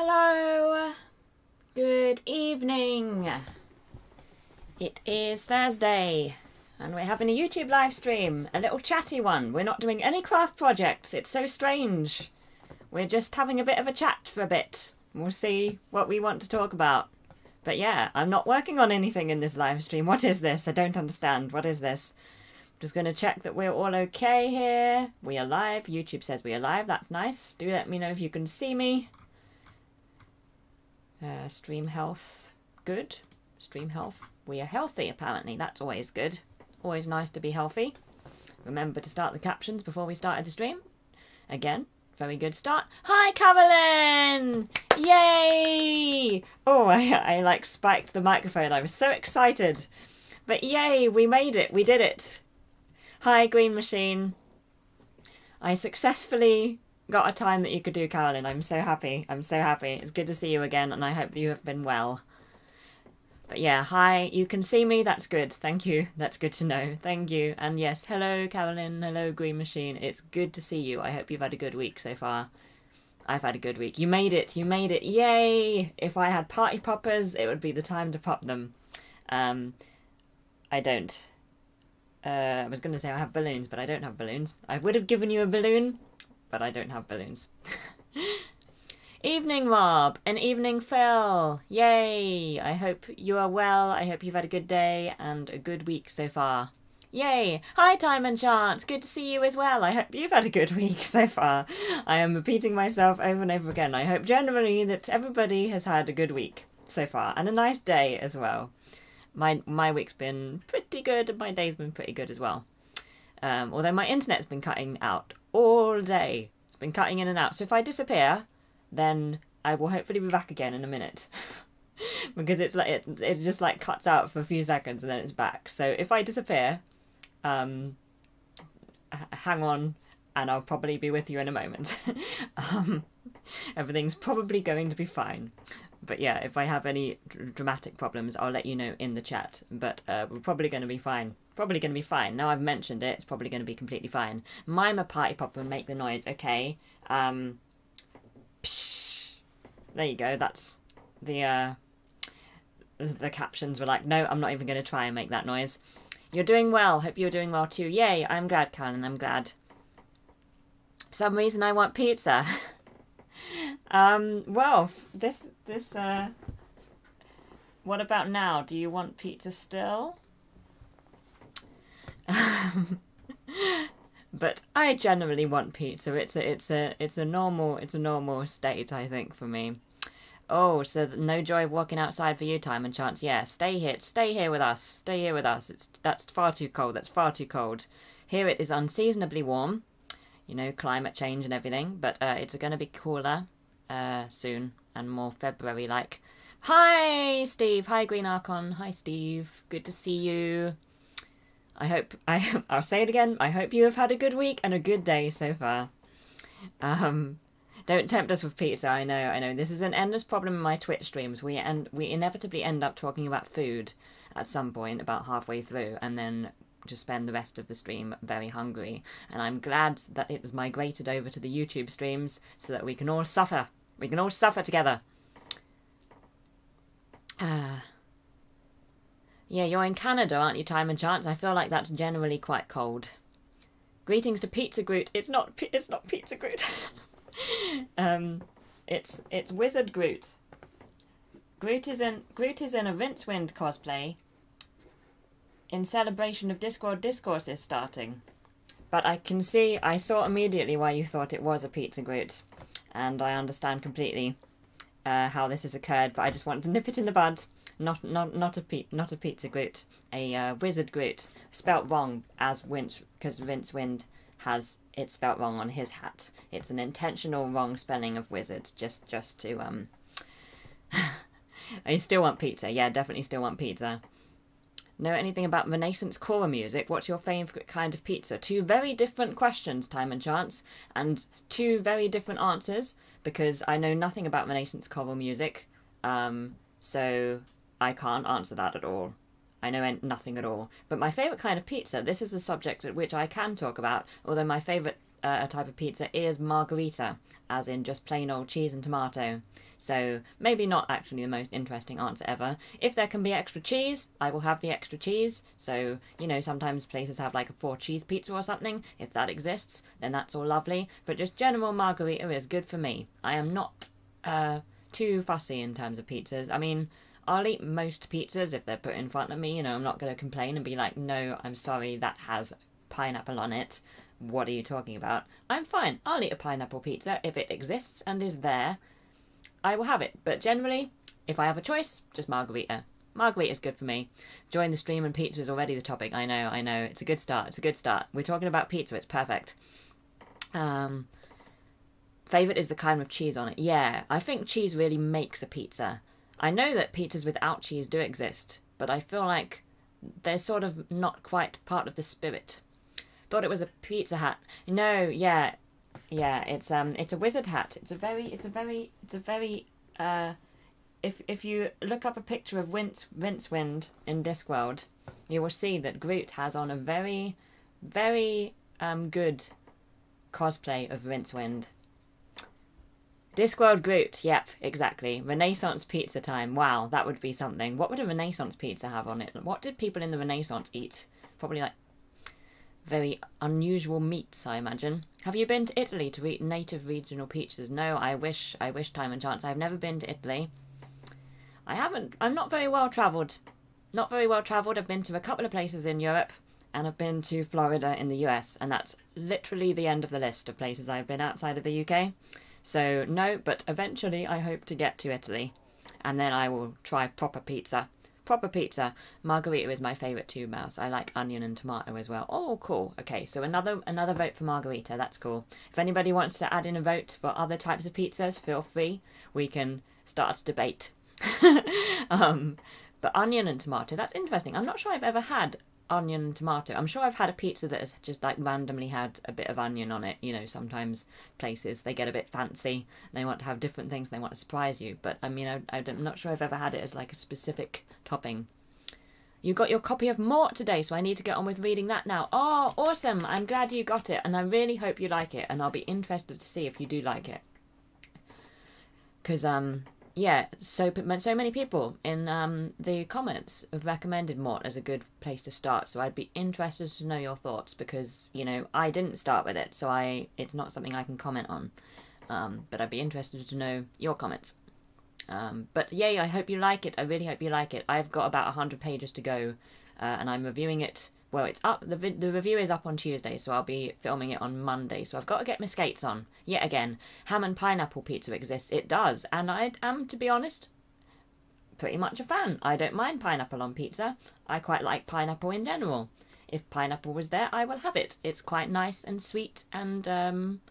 Hello, good evening. It is Thursday and we're having a YouTube live stream, a little chatty one. We're not doing any craft projects, it's so strange. We're just having a bit of a chat for a bit. We'll see what we want to talk about. But yeah, I'm not working on anything in this live stream. What is this? I don't understand. What is this? Just going to check that we're all okay here. We are live. YouTube says we are live. That's nice. Do let me know if you can see me. Stream health. Good. Stream health. We are healthy, apparently. That's always good. Always nice to be healthy. Remember to start the captions before we started the stream. Again, very good start. Hi, Carolyn! Yay! Oh, I like spiked the microphone. I was so excited. But yay, we made it. We did it. Hi, Green Machine. I successfully got a time that you could do, Carolyn. I'm so happy. I'm so happy. It's good to see you again, and I hope that you have been well. But yeah, hi. You can see me. That's good. Thank you. That's good to know. Thank you. And yes, hello, Carolyn. Hello, Green Machine. It's good to see you. I hope you've had a good week so far. I've had a good week. You made it. You made it. Yay! If I had party poppers, it would be the time to pop them. I don't. I was going to say I have balloons, but I don't have balloons. I would have given you a balloon, but I don't have balloons. Evening, Rob, and evening, Phil. Yay! I hope you are well. I hope you've had a good day and a good week so far. Yay! Hi, Time and Chance. Good to see you as well. I hope you've had a good week so far. I am repeating myself over and over again. I hope generally that everybody has had a good week so far and a nice day as well. My week's been pretty good and my day's been pretty good as well. Although my internet's been cutting out all day. It's been cutting in and out. So if I disappear, then I will hopefully be back again in a minute. Because it's like it just like cuts out for a few seconds and then it's back. So if I disappear, hang on and I'll probably be with you in a moment. Everything's probably going to be fine. But yeah, if I have any dramatic problems, I'll let you know in the chat. But we're probably going to be fine. Probably going to be fine. Now I've mentioned it, it's probably going to be completely fine. Mime a party popper and make the noise, okay? Psh. There you go. That's the captions were like, no, I'm not even going to try and make that noise. You're doing well. Hope you're doing well too. Yay! I'm glad, Karen. I'm glad. For some reason, I want pizza. Well, this, what about now? Do you want pizza still? But I generally want pizza. It's a normal state, I think, for me. Oh, so no joy of walking outside for you, Time and Chance. Yeah, stay here with us. Stay here with us. That's far too cold. That's far too cold. Here it is unseasonably warm. You know, climate change and everything, but it's going to be cooler soon and more February-like. Hi, Steve. Hi, Green Archon. Hi, Steve. Good to see you. I'll say it again. I hope you have had a good week and a good day so far. Don't tempt us with pizza. I know. This is an endless problem in my Twitch streams. We inevitably end up talking about food at some point, about halfway through, and then just spend the rest of the stream very hungry. And I'm glad that it was migrated over to the YouTube streams so that we can all suffer. We can all suffer together. Yeah, you're in Canada, aren't you, Time and Chance? I feel like that's generally quite cold. Greetings to Pizza Groot. It's not Pizza Groot. It's Wizard Groot. Groot is in a Rincewind cosplay in celebration of Discord Discourses starting. But I saw immediately why you thought it was a Pizza Groot, and I understand completely how this has occurred. But I just want to nip it in the bud. Not a Pizza Groot, a Wizard Groot, spelt wrong because Rincewind has it spelt wrong on his hat. It's an intentional wrong spelling of wizard, just to I still want pizza. Yeah, definitely still want pizza. Know anything about Renaissance choral music? What's your favourite kind of pizza? Two very different questions, Time and Chance, and two very different answers, because I know nothing about Renaissance choral music, so I can't answer that at all. I know nothing at all. But my favourite kind of pizza, this is a subject at which I can talk about, although my favourite type of pizza is margherita, as in just plain old cheese and tomato. So maybe not actually the most interesting answer ever. If there can be extra cheese, I will have the extra cheese. So, you know, sometimes places have like a 4 cheese pizza or something. If that exists, then that's all lovely. But just general margarita is good for me. I am not too fussy in terms of pizzas. I mean, I'll eat most pizzas if they're put in front of me. You know, I'm not going to complain and be like, no, I'm sorry, that has pineapple on it. What are you talking about? I'm fine. I'll eat a pineapple pizza if it exists and is there. I will have it. But generally, if I have a choice, just margarita. Margarita is good for me. Join the stream and pizza is already the topic. I know. It's a good start. It's a good start. We're talking about pizza. It's perfect. Favourite is the kind with cheese on it. Yeah, I think cheese really makes a pizza. I know that pizzas without cheese do exist, but I feel like they're sort of not quite part of the spirit. Thought it was a pizza hat. No, yeah, it's a wizard hat. It's a very if you look up a picture of Rincewind in Discworld, you will see that Groot has on a very good cosplay of Rincewind. Discworld Groot, yep, exactly. Renaissance pizza time. Wow, that would be something. What would a Renaissance pizza have on it? What did people in the Renaissance eat? Probably like very unusual meats, I imagine. Have you been to Italy to eat native regional pizzas? No, I wish time and chance. I've never been to Italy. I haven't. I'm not very well travelled. Not very well travelled. I've been to a couple of places in Europe, and I've been to Florida in the US, and that's literally the end of the list of places I've been outside of the UK. So no, but eventually I hope to get to Italy, and then I will try proper pizza. Proper pizza. Margarita is my favourite too, Mouse. I like onion and tomato as well. Oh, cool. Okay, so another vote for margarita. That's cool. If anybody wants to add in a vote for other types of pizzas, feel free. We can start a debate. But onion and tomato, that's interesting. I'm not sure I've ever had onion and tomato. I'm sure I've had a pizza that has just like randomly had a bit of onion on it. You know, sometimes places, they get a bit fancy. They want to have different things. They want to surprise you. But I mean, I'm not sure I've ever had it as like a specific topping. You got your copy of Mort today, so I need to get on with reading that now. Oh, awesome. I'm glad you got it. And I really hope you like it. And I'll be interested to see if you do like it. Because, yeah, so many people in the comments have recommended Mort as a good place to start, so I'd be interested to know your thoughts, because, you know, I didn't start with it, so it's not something I can comment on, but I'd be interested to know your comments. But yay, I hope you like it. I really hope you like it. I've got about 100 pages to go, and I'm reviewing it. Well, it's up. The review is up on Tuesday, so I'll be filming it on Monday. So I've got to get my skates on. Yet again, ham and pineapple pizza exists. It does, and I am, to be honest, pretty much a fan. I don't mind pineapple on pizza. I quite like pineapple in general. If pineapple was there, I will have it. It's quite nice and sweet and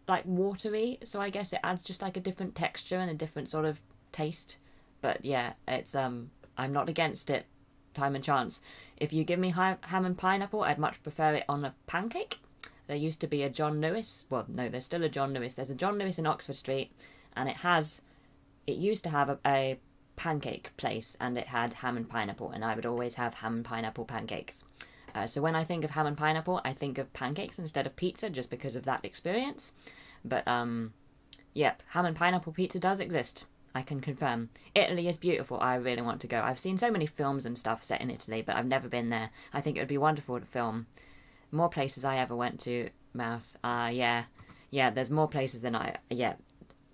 like watery, so I guess it adds just like a different texture and a different sort of taste. But yeah, it's I'm not against it. Time and chance. If you give me ham and pineapple, I'd much prefer it on a pancake. There used to be a John Lewis. Well, no, there's still a John Lewis. There's a John Lewis in Oxford Street, and it used to have a pancake place, and it had ham and pineapple, and I would always have ham and pineapple pancakes. So when I think of ham and pineapple, I think of pancakes instead of pizza, just because of that experience. But yep, ham and pineapple pizza does exist. I can confirm. Italy is beautiful. I really want to go. I've seen so many films and stuff set in Italy, but I've never been there. I think it would be wonderful to film. More places I ever went to, Mouse. Yeah, there's more places than yeah.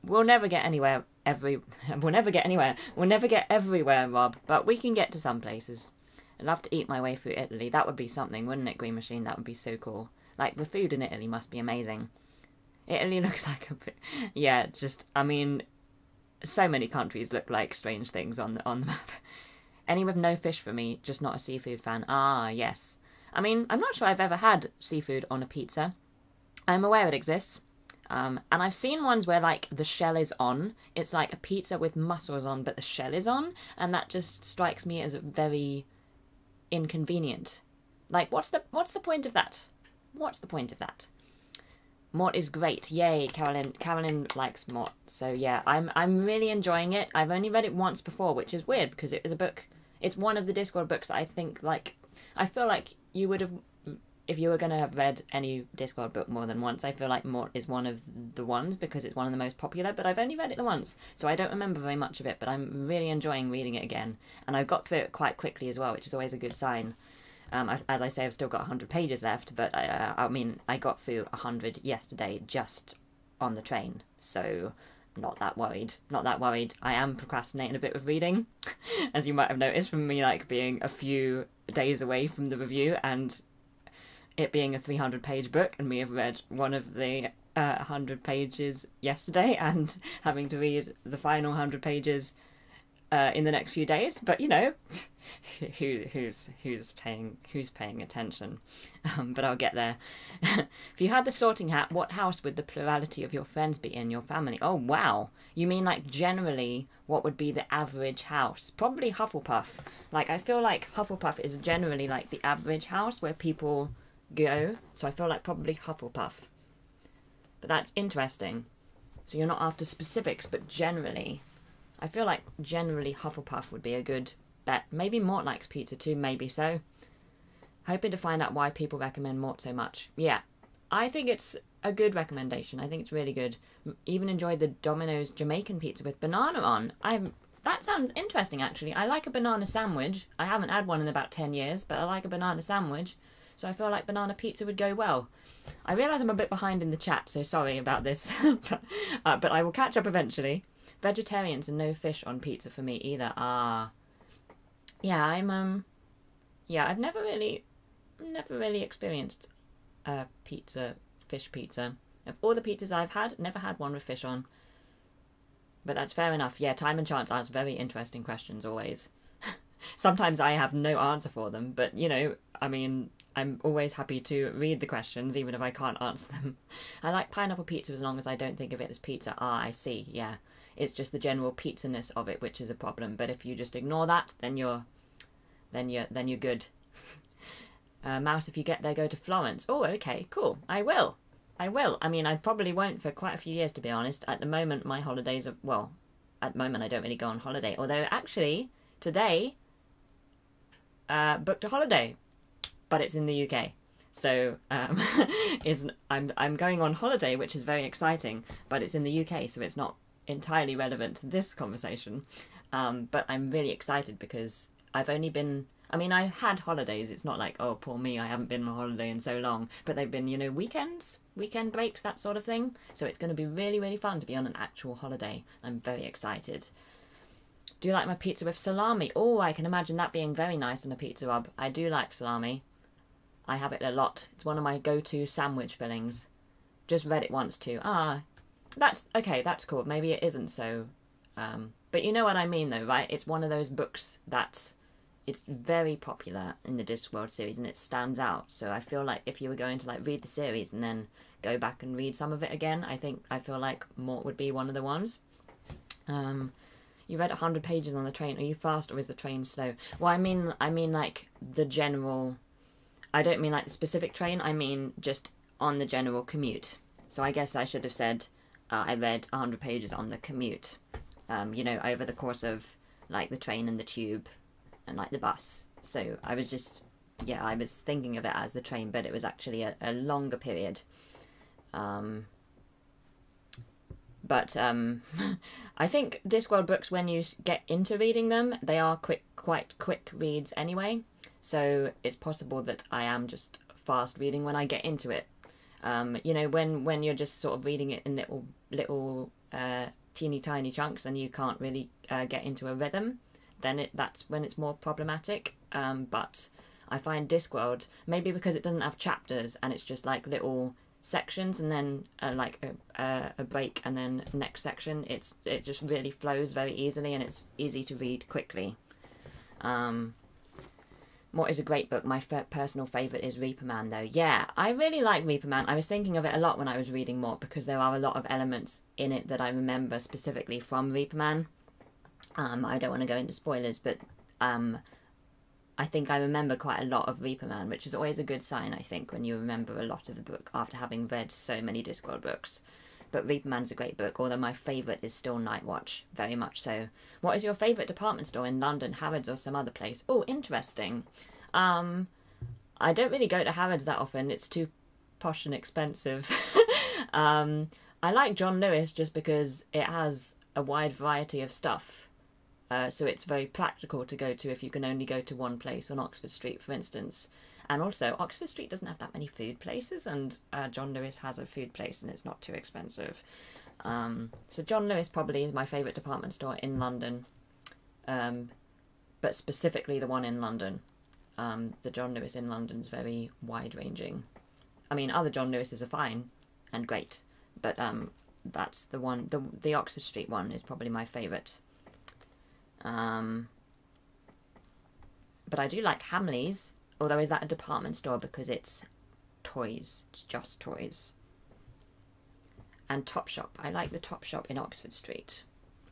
We'll never get anywhere We'll never get anywhere. We'll never get everywhere, Rob, but we can get to some places. I'd love to eat my way through Italy. That would be something, wouldn't it, Green Machine? That would be so cool. Like, the food in Italy must be amazing. Italy looks like a bit... Yeah, just, I mean... So many countries look like strange things on the map. Any with no fish for me, just not a seafood fan. Ah, yes. I mean, I'm not sure I've ever had seafood on a pizza. I'm aware it exists. And I've seen ones where, like, the shell is on. It's like a pizza with mussels on, but the shell is on. And that just strikes me as very inconvenient. Like, what's the point of that? What's the point of that? Mort is great. Yay, Carolyn. Carolyn likes Mort. So yeah, I'm really enjoying it. I've only read it once before, which is weird because it is a book. It's one of the Discworld books that I think, like, I feel like you would have if you were going to have read any Discworld book more than once, I feel like Mort is one of the ones because it's one of the most popular, but I've only read it the once, so I don't remember very much of it, but I'm really enjoying reading it again. And I've got through it quite quickly as well, which is always a good sign. As I say, I've still got 100 pages left, but I mean, I got through 100 yesterday just on the train, so not that worried. Not that worried. I am procrastinating a bit with reading, as you might have noticed from me like being a few days away from the review and it being a 300-page book, and me have read one of the 100 pages yesterday and having to read the final 100 pages in the next few days. But you know, who's paying attention? But I'll get there. If you had the Sorting Hat, what house would the plurality of your friends be in your family? Oh wow, you mean like generally what would be the average house? Probably Hufflepuff. Like I feel like Hufflepuff is generally like the average house where people go, so I feel like probably Hufflepuff. But that's interesting. So you're not after specifics, but generally, I feel like generally Hufflepuff would be a good bet. Maybe Mort likes pizza too, maybe so. Hoping to find out why people recommend Mort so much. Yeah, I think it's a good recommendation. I think it's really good. Even enjoyed the Domino's Jamaican pizza with banana on. That sounds interesting actually. I like a banana sandwich. I haven't had one in about 10 years, but I like a banana sandwich. So I feel like banana pizza would go well. I realise I'm a bit behind in the chat, so sorry about this. But I will catch up eventually. Vegetarians and no fish on pizza for me either. Yeah, I've never really experienced fish pizza. Of all the pizzas I've had, never had one with fish on. But that's fair enough. Yeah, Time and Chance asks very interesting questions always. Sometimes I have no answer for them, but you know, I mean, I'm always happy to read the questions, even if I can't answer them. I like pineapple pizza as long as I don't think of it as pizza. Ah, I see, yeah. It's just the general pizza-ness of it which is a problem. But if you just ignore that, then you're good. Mouse, if you get there, go to Florence. Oh, okay, cool. I will. I mean, I probably won't for quite a few years, to be honest. At the moment, my holidays are... Well, at the moment, I don't really go on holiday. Although, actually, today, booked a holiday. But it's in the UK. So, I'm going on holiday, which is very exciting. But it's in the UK, so it's not entirely relevant to this conversation. But I'm really excited because I've only been... I mean, I've had holidays. It's not like, oh, poor me, I haven't been on holiday in so long. But they've been, you know, weekends, weekend breaks, that sort of thing. So it's going to be really, really fun to be on an actual holiday. I'm very excited. Do you like my pizza with salami? Oh, I can imagine that being very nice on a pizza rub. I do like salami. I have it a lot. It's one of my go-to sandwich fillings. Just read it once too. That's okay, that's cool. Maybe it isn't so... but you know what I mean though, right? It's one of those books that... It's very popular in the Discworld series and it stands out. So I feel like if you were going to like read the series and then go back and read some of it again, I feel like Mort would be one of the ones. You read 100 pages on the train. Are you fast or is the train slow? Well, I mean like the general... I don't mean like the specific train. I mean just on the general commute. So I guess I should have said I read 100 pages on the commute. You know, over the course of like the train and the tube and like the bus. So I was just, yeah, I was thinking of it as the train, but it was actually a longer period. But I think Discworld books, when you get into reading them, they are quite quick reads anyway. So it's possible that I am just fast reading when I get into it. You know, when you're just sort of reading it in little teeny tiny chunks and you can't really get into a rhythm, then that's when it's more problematic. But I find Discworld, maybe because it doesn't have chapters and it's just like little sections and then like a break and then next section, it just really flows very easily and it's easy to read quickly. Mort is a great book. My personal favourite is Reaper Man, though. Yeah, I really like Reaper Man. I was thinking of it a lot when I was reading Mort because there are a lot of elements in it that I remember specifically from Reaper Man. I don't want to go into spoilers, but I think I remember quite a lot of Reaper Man, which is always a good sign, I think, when you remember a lot of the book after having read so many Discworld books. But Reaper Man's a great book, although my favourite is still Night Watch, very much so. What is your favourite department store in London, Harrods or some other place? Oh, interesting. I don't really go to Harrods that often. It's too posh and expensive. I like John Lewis just because it has a wide variety of stuff. So it's very practical to go to if you can only go to one place on Oxford Street, for instance. And also, Oxford Street doesn't have that many food places, and John Lewis has a food place and it's not too expensive. So John Lewis probably is my favourite department store in London, but specifically the one in London. The John Lewis in London is very wide-ranging. I mean, other John Lewises are fine and great, but that's the one. The Oxford Street one is probably my favourite. But I do like Hamleys, although is that a department store because it's toys. It's just toys. And Topshop. I like the Topshop in Oxford Street.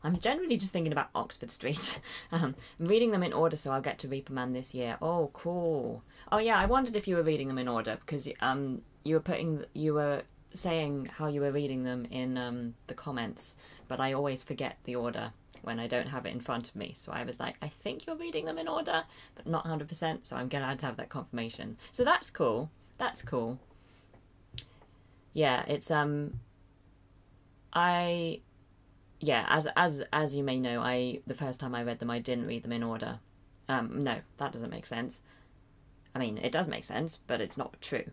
I'm generally just thinking about Oxford Street. I'm reading them in order, so I'll get to Reaper this year. Oh, cool. Oh yeah, I wondered if you were reading them in order because you were saying how you were reading them in the comments, but I always forget the order when I don't have it in front of me. So I was like, I think you're reading them in order, but not 100%. So I'm glad to have that confirmation. So that's cool. That's cool. Yeah, it's as you may know, the first time I read them, I didn't read them in order. No, that doesn't make sense. I mean, it does make sense, but it's not true.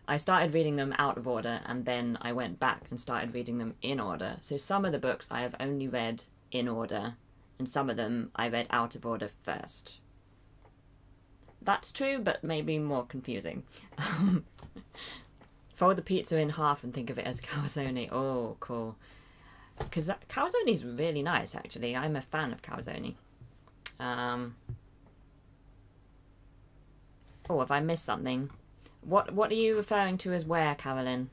I started reading them out of order, and then I went back and started reading them in order. So some of the books I have only read in order, and some of them I read out of order first. That's true, but maybe more confusing. Fold the pizza in half and think of it as calzone. Oh, cool. Because calzone is really nice, actually. I'm a fan of calzone. Oh, have I missed something? What are you referring to as where, Carolyn?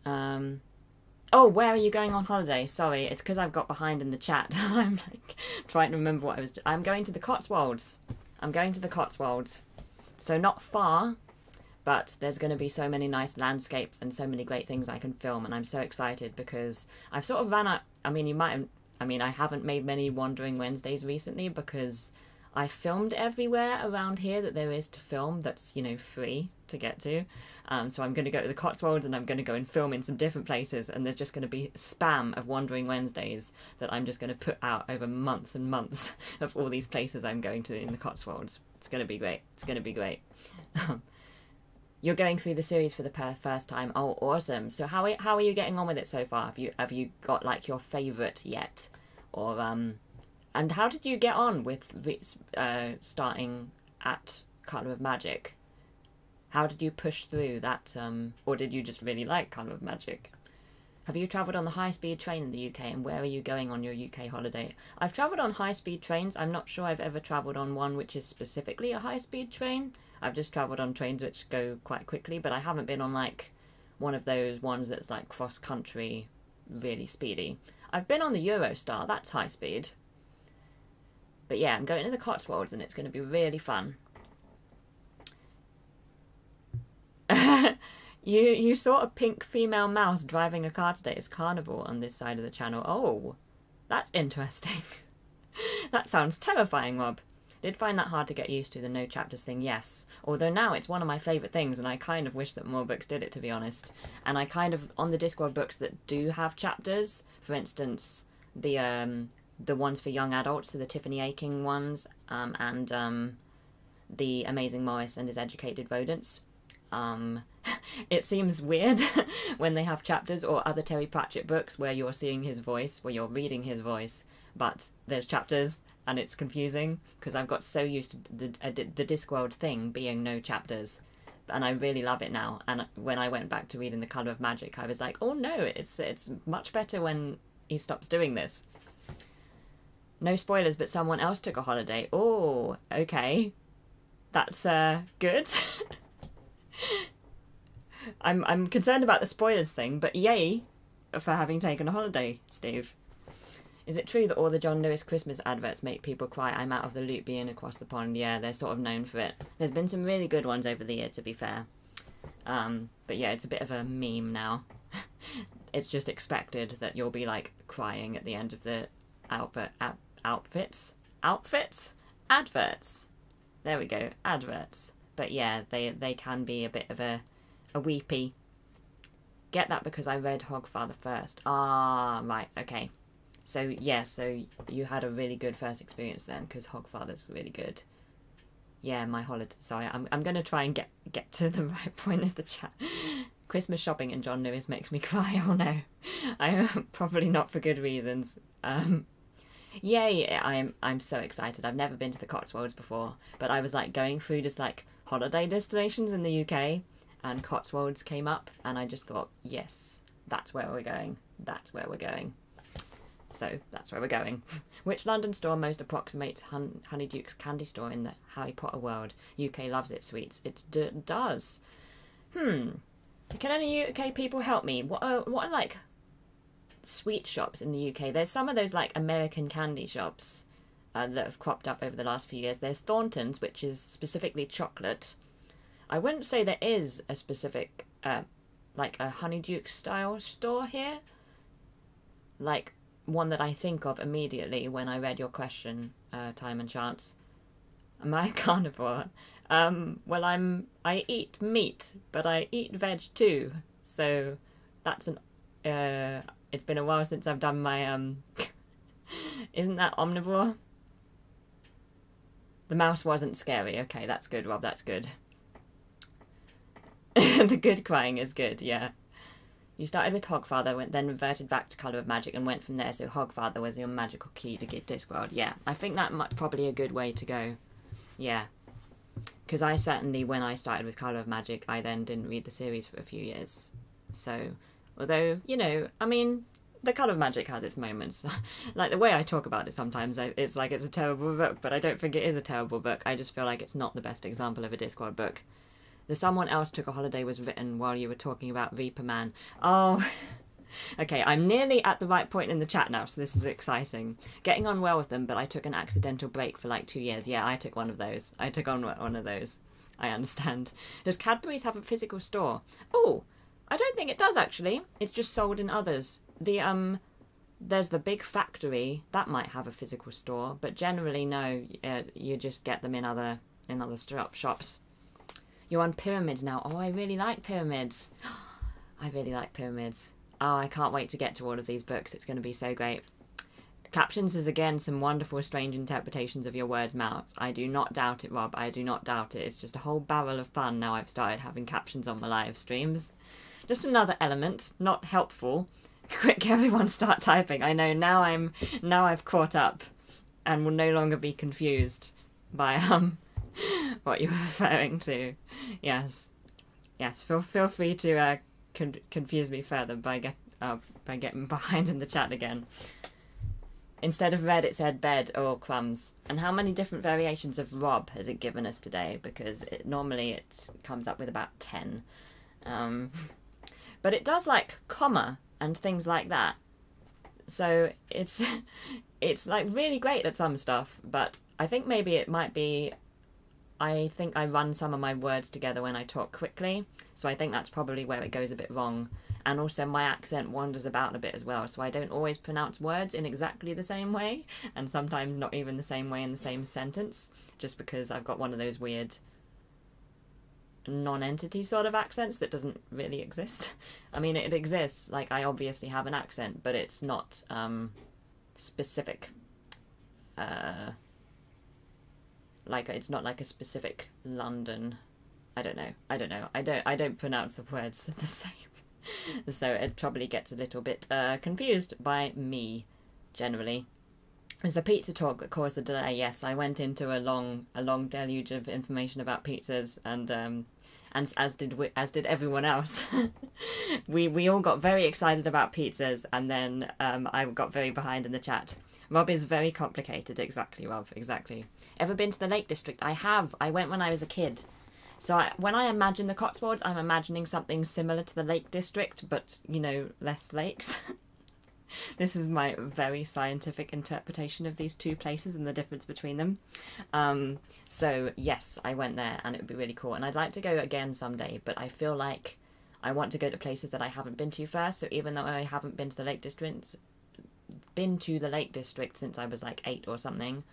Oh, where are you going on holiday? Sorry, it's because I've got behind in the chat. I'm like trying to remember what I was doing. I'm going to the Cotswolds. I'm going to the Cotswolds. So not far, but there's going to be so many nice landscapes and so many great things I can film, and I'm so excited because I've sort of ran out. I mean, I haven't made many Wandering Wednesdays recently because I filmed everywhere around here that there is to film that's, free to get to. So I'm going to go to the Cotswolds and I'm going to go and film in some different places, and there's just going to be spam of Wandering Wednesdays that I'm just going to put out over months and months of all these places I'm going to in the Cotswolds. It's going to be great. It's going to be great. You're going through the series for the first time. Oh, awesome. So how are you getting on with it so far? Have you got like your favourite yet? Or and how did you get on with starting at Colour of Magic? How did you push through that, or did you just really like Colour of Magic? Have you travelled on the high-speed train in the UK, and where are you going on your UK holiday? I've travelled on high-speed trains. I'm not sure I've ever travelled on one which is specifically a high-speed train. I've just travelled on trains which go quite quickly, but I haven't been on, like, one of those ones that's, like, cross-country, really speedy. I've been on the Eurostar. That's high-speed. But yeah, I'm going to the Cotswolds, and it's going to be really fun. You saw a pink female mouse driving a car today. It's Carnival on this side of the channel. Oh, that's interesting. That sounds terrifying, Rob. Did find that hard to get used to, the no chapters thing, yes. Although now it's one of my favourite things, and I kind of wish that more books did it, to be honest. And I kind of, on the Discworld books that do have chapters, for instance, the ones for young adults, so the Tiffany Aching ones, and the Amazing Morris and His Educated Rodents. It seems weird when they have chapters, or other Terry Pratchett books where you're seeing his voice, where you're reading his voice, but there's chapters, and it's confusing, because I've got so used to the Discworld thing being no chapters, and I really love it now. And when I went back to reading The Colour of Magic, I was like, oh no, it's much better when he stops doing this. No spoilers, but someone else took a holiday. Oh, okay. That's good. I'm concerned about the spoilers thing, but yay for having taken a holiday, Steve. Is it true that all the John Lewis Christmas adverts make people cry? I'm out of the loop being across the pond. Yeah, they're sort of known for it. There's been some really good ones over the year, to be fair. But yeah, it's a bit of a meme now. It's just expected that you'll be like crying at the end of the adverts. There we go. Adverts. But yeah, they can be a bit of a weepy. Get that because I read Hogfather first. Ah, right, okay. So yeah, so you had a really good first experience then, because Hogfather's really good. Yeah, my holiday. Sorry, I'm gonna try and get to the right point of the chat. Christmas shopping in John Lewis makes me cry. Oh no, probably not for good reasons. Yeah, I'm so excited. I've never been to the Cotswolds before, but I was like going through just like holiday destinations in the UK, and Cotswolds came up, and I just thought, yes, that's where we're going. That's where we're going. So that's where we're going. Which London store most approximates Honeyduke's candy store in the Harry Potter world? UK loves its sweets. It does. Can any UK people help me? What are like sweet shops in the UK? There's some of those like American candy shops that have cropped up over the last few years. There's Thornton's, which is specifically chocolate. I wouldn't say there is a specific like a Honeyduke style store here. Like one that I think of immediately when I read your question, Time and Chance. Am I a carnivore? Well, I eat meat, but I eat veg too. So that's an. It's been a while since I've done my Isn't that omnivore? The mouse wasn't scary. Okay, that's good, Rob. That's good. The good crying is good. Yeah. You started with Hogfather, then reverted back to Colour of Magic and went from there, so Hogfather was your magical key to get Discworld. Yeah, I think that might probably a good way to go. Yeah. Because I certainly, when I started with Colour of Magic, I then didn't read the series for a few years. So, although, you know, I mean, the Colour of Magic has its moments. Like, the way I talk about it sometimes, it's like it's a terrible book, but I don't think it is a terrible book. I just feel like it's not the best example of a Discworld book. The Someone Else Took a Holiday was written while you were talking about Reaper Man. Oh, okay, I'm nearly at the right point in the chat now, so this is exciting. Getting on well with them, but I took an accidental break for like 2 years. Yeah, I took one of those. I took on one of those. I understand. Does Cadbury's have a physical store? Oh, I don't think it does, actually. It's just sold in others. There's the Big Factory. That might have a physical store, but generally, no. You just get them in other shops. You're on Pyramids now. Oh, I really like Pyramids. I really like Pyramids. Oh, I can't wait to get to all of these books. It's going to be so great. Captions is, again, some wonderful, strange interpretations of your words, Mount. I do not doubt it, Rob. I do not doubt it. It's just a whole barrel of fun now I've started having captions on my live streams. Just another element, not helpful. Quick, everyone start typing. I know, now I've caught up and will no longer be confused by, what you're referring to. Yes, feel free to confuse me further by getting behind in the chat again. Instead of red, it said bed. Oh, crumbs. And how many different variations of Rob has it given us today? Because normally it comes up with about 10. But it does like comma and things like that. So it's like really great at some stuff, but I think maybe it might be. I think I run some of my words together when I talk quickly, so I think that's probably where it goes a bit wrong. And also my accent wanders about a bit as well, so I don't always pronounce words in exactly the same way, and sometimes not even the same way in the same sentence, just because I've got one of those weird non-entity sort of accents that doesn't really exist. I mean, it exists, like I obviously have an accent, but it's not specific. Like, it's not like a specific London. I don't know. I don't pronounce the words the same. So it probably gets a little bit confused by me, generally. It was the pizza talk that caused the delay. Yes, I went into a long deluge of information about pizzas, and as did everyone else. we all got very excited about pizzas, and then I got very behind in the chat. Rob is very complicated. Exactly, Rob. Exactly. Ever been to the Lake District? I have. I went when I was a kid. So when I imagine the Cotswolds, I'm imagining something similar to the Lake District, but, you know, less lakes. This is my very scientific interpretation of these two places and the difference between them. So, yes, I went there, and it would be really cool. And I'd like to go again someday, but I feel like I want to go to places that I haven't been to first. So even though I haven't been to the Lake District since I was like 8 or something,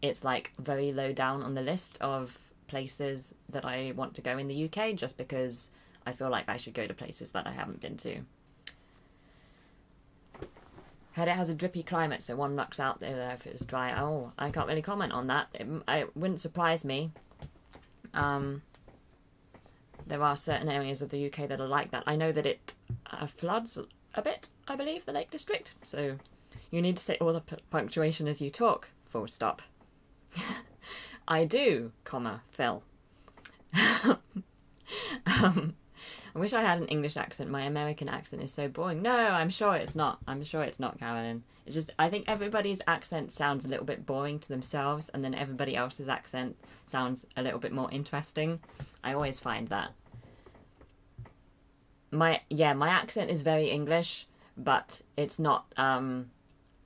it's like very low down on the list of places that I want to go in the UK, just because I feel like I should go to places that I haven't been to. Heard it has a drippy climate, so one knocks out there if it was dry. Oh, I can't really comment on that. It wouldn't surprise me. There are certain areas of the UK that are like that. I know that it floods a bit, I believe, the Lake District. So you need to say all the punctuation as you talk. Full stop. I do, comma, Phil. I wish I had an English accent. My American accent is so boring. No, I'm sure it's not. I'm sure it's not, Carolyn. It's just, I think everybody's accent sounds a little bit boring to themselves, and then everybody else's accent sounds a little bit more interesting. I always find that. My accent is very English, but it's not, I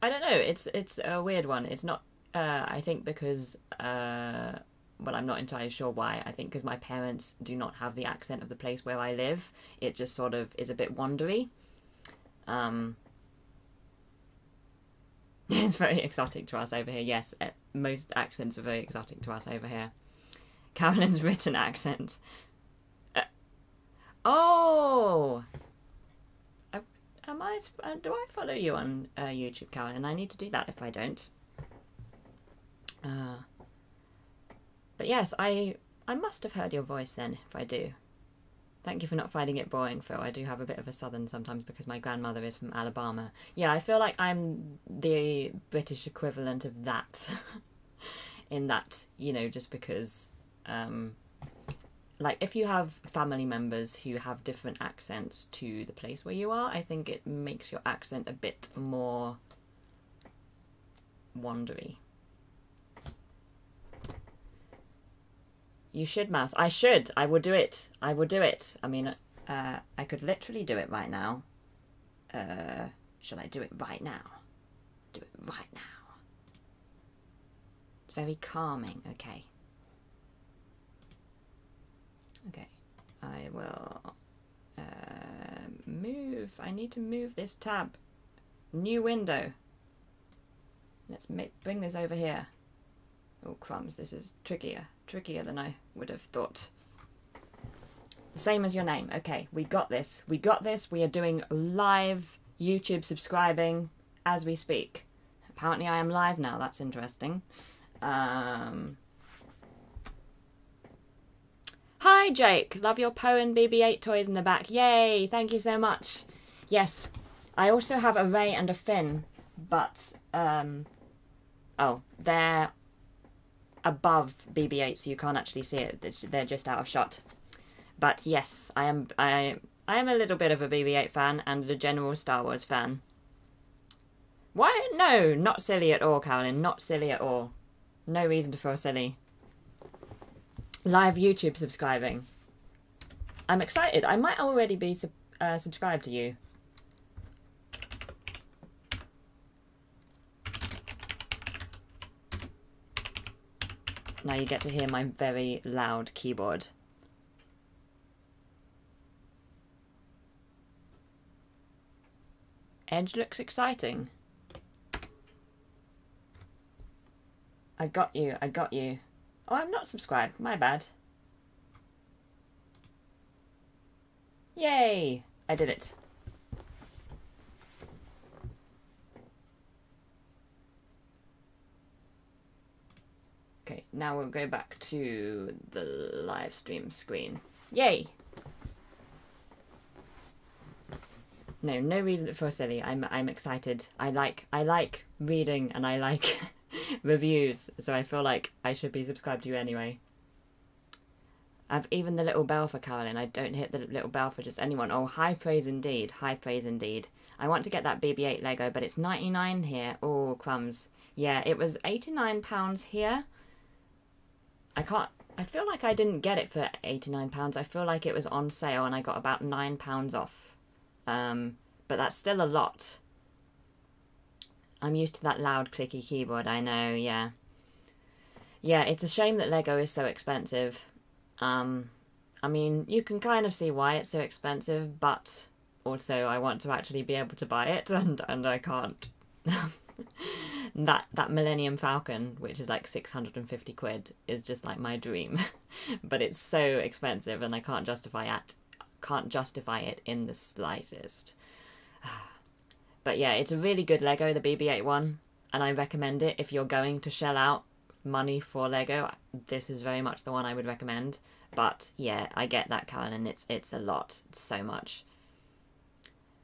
don't know, it's a weird one. It's not, I think because, well, I'm not entirely sure why. I think because my parents do not have the accent of the place where I live. It just sort of is a bit wandery. It's very exotic to us over here. Yes, most accents are very exotic to us over here. Carolyn's written accent. Oh! Do I follow you on YouTube, Carolyn? I need to do that if I don't. But yes, I must have heard your voice then, if I do. Thank you for not finding it boring, Phil. I do have a bit of a southern sometimes because my grandmother is from Alabama. Yeah, I feel like I'm the British equivalent of that. In that, you know, just because, like, if you have family members who have different accents to the place where you are, I think it makes your accent a bit more wandery. You should, Mouse. I should. I will do it. I will do it. I mean, I could literally do it right now. Shall I do it right now? Do it right now. It's very calming. Okay. Okay. I will move. I need to move this tab. New window. Let's bring this over here. Oh, crumbs. This is trickier than I would have thought. The same as your name. Okay, we got this. We got this. We are doing live YouTube subscribing as we speak. Apparently I am live now. That's interesting. Hi, Jake. Love your Poen BB-8 toys in the back. Yay! Thank you so much. Yes, I also have a Ray and a Finn, but, oh, they're above BB-8, so you can't actually see it. They're just out of shot. But yes, I am a little bit of a BB-8 fan and a general Star Wars fan. Why? No, not silly at all, Carolyn. Not silly at all. No reason to feel silly. Live YouTube subscribing. I'm excited. I might already be subscribed to you. Now you get to hear my very loud keyboard. Edge looks exciting. I got you, I got you. Oh, I'm not subscribed, my bad. Yay! I did it. Okay, now we'll go back to the live stream screen. Yay! No reason to feel silly. I'm excited. I like reading and I like reviews, so I feel like I should be subscribed to you anyway. I've even the little bell for Carolyn. I don't hit the little bell for just anyone. Oh, high praise indeed. High praise indeed. I want to get that BB-8 Lego, but it's 99 here. Oh, crumbs. Yeah, it was £89 here. I feel like I didn't get it for £89. I feel like it was on sale and I got about £9 off. But that's still a lot. I'm used to that loud clicky keyboard, I know, yeah. Yeah, it's a shame that Lego is so expensive. I mean, you can kind of see why it's so expensive, but also I want to actually be able to buy it, and I can't. That Millennium Falcon, which is like 650 quid, is just like my dream. But it's so expensive and I can't justify it in the slightest. But yeah, it's a really good Lego, the BB-8 one, and I recommend it if you're going to shell out money for Lego. This is very much the one I would recommend. But yeah, I get that, Carolyn. It's a lot. It's so much.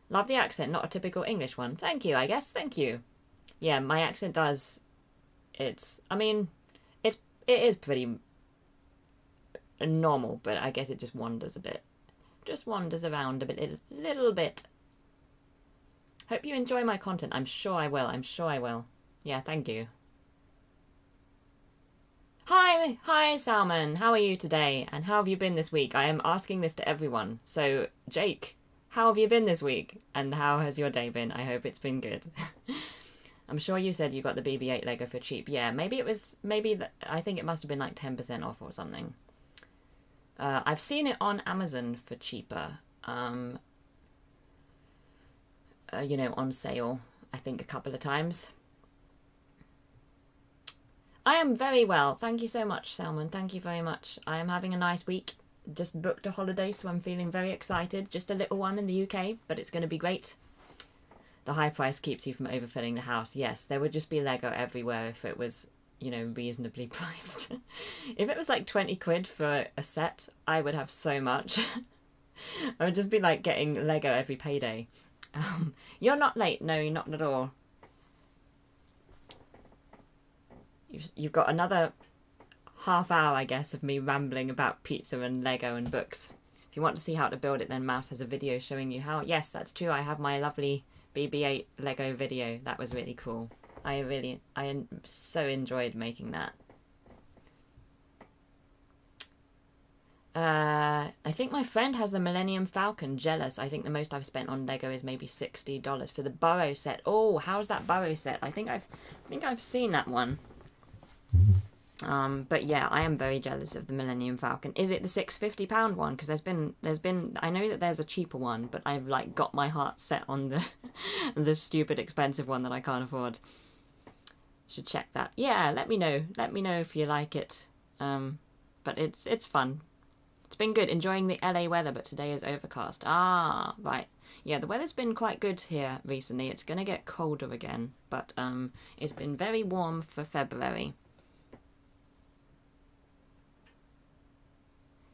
Love the accent, not a typical English one. Thank you, I guess. Thank you. Yeah, my accent does. I mean, it is pretty normal, but I guess it just wanders a bit. Just wanders around a bit, little bit. Hope you enjoy my content. I'm sure I will. I'm sure I will. Yeah, thank you. Hi, Salmon. How are you today? And how have you been this week? I am asking this to everyone. So, Jake, how have you been this week? And how has your day been? I hope it's been good. I'm sure you said you got the BB-8 Lego for cheap. Yeah, I think it must have been like 10% off or something. I've seen it on Amazon for cheaper. On sale, I think a couple of times. I am very well. Thank you so much, Salmon. Thank you very much. I am having a nice week. Just booked a holiday, so I'm feeling very excited. Just a little one in the UK, but it's going to be great. The high price keeps you from overfilling the house. Yes, there would just be Lego everywhere if it was, reasonably priced. If it was like 20 quid for a set, I would have so much. I would just be like getting Lego every payday. You're not late. No, you're not at all. You've got another half hour, I guess, of me rambling about pizza and Lego and books. If you want to see how to build it, then Mouse has a video showing you how. Yes, that's true. I have my lovely BB-8 Lego video. That was really cool. I so enjoyed making that. I think my friend has the Millennium Falcon. Jealous. I think the most I've spent on Lego is maybe $60 for the Burrow set. Oh, how's that Burrow set? I think I've seen that one. But yeah, I am very jealous of the Millennium Falcon. Is it the £650 one? Because there's been I know that there's a cheaper one, but I've like got my heart set on the stupid expensive one that I can't afford. Should check that. Yeah, let me know. Let me know if you like it. But it's fun. It's been good. Enjoying the LA weather, but today is overcast. Ah, right. Yeah, the weather's been quite good here recently. It's gonna get colder again, but it's been very warm for February.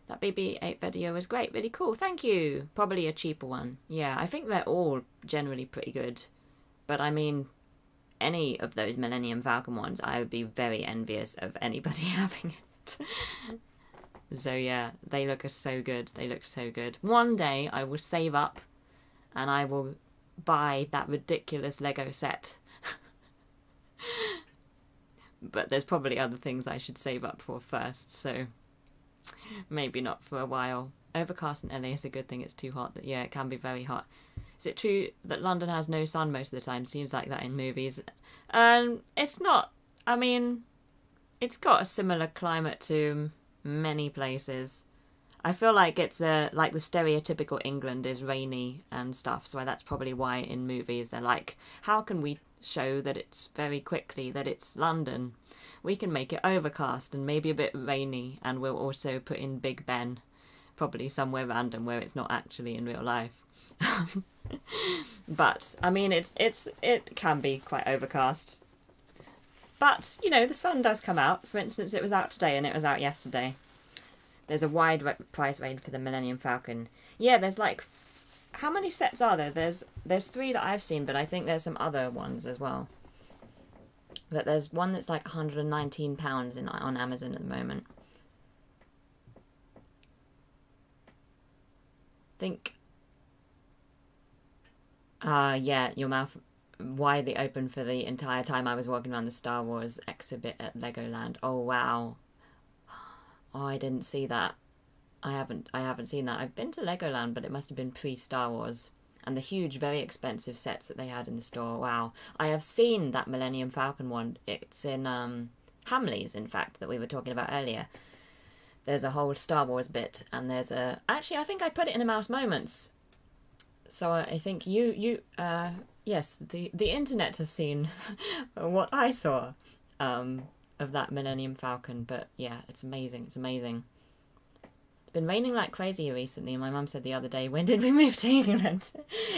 That BB-8 video was great, really cool, thank you. Probably a cheaper one. Yeah, I think they're all generally pretty good. But I mean, any of those Millennium Falcon ones, I would be very envious of anybody having it. So yeah, they look so good. They look so good. One day I will save up and I will buy that ridiculous Lego set. But there's probably other things I should save up for first, so maybe not for a while. Overcast in LA is a good thing. It's too hot. Yeah, it can be very hot. Is it true that London has no sun most of the time? Seems like that in movies. It's not. I mean, it's got a similar climate to many places. I feel like it's like the stereotypical England is rainy and stuff, so that's probably why in movies they're like, how can we show that it's very quickly that it's London? We can make it overcast and maybe a bit rainy, and we'll also put in Big Ben, probably somewhere random where it's not actually in real life. But I mean, it can be quite overcast. But the sun does come out. For instance, it was out today and it was out yesterday. There's a wide price range for the Millennium Falcon. Yeah, there's like, how many sets are there? There's 3 that I've seen, but I think there's some other ones as well. But there's one that's like £119 on Amazon at the moment. Yeah, your mouth widely open for the entire time I was walking around the Star Wars exhibit at Legoland. Oh wow. Oh, I didn't see that. I haven't seen that. I've been to Legoland, but it must have been pre-Star Wars. And the huge, very expensive sets that they had in the store. Wow. I have seen that Millennium Falcon one. It's in Hamleys, in fact, that we were talking about earlier. There's a whole Star Wars bit, and there's a... Actually, I think I put it in a Mouse Moments. So I think you yes, the internet has seen what I saw of that Millennium Falcon, but yeah, it's amazing. It's amazing. It's been raining like crazy recently. My mum said the other day, when did we move to England?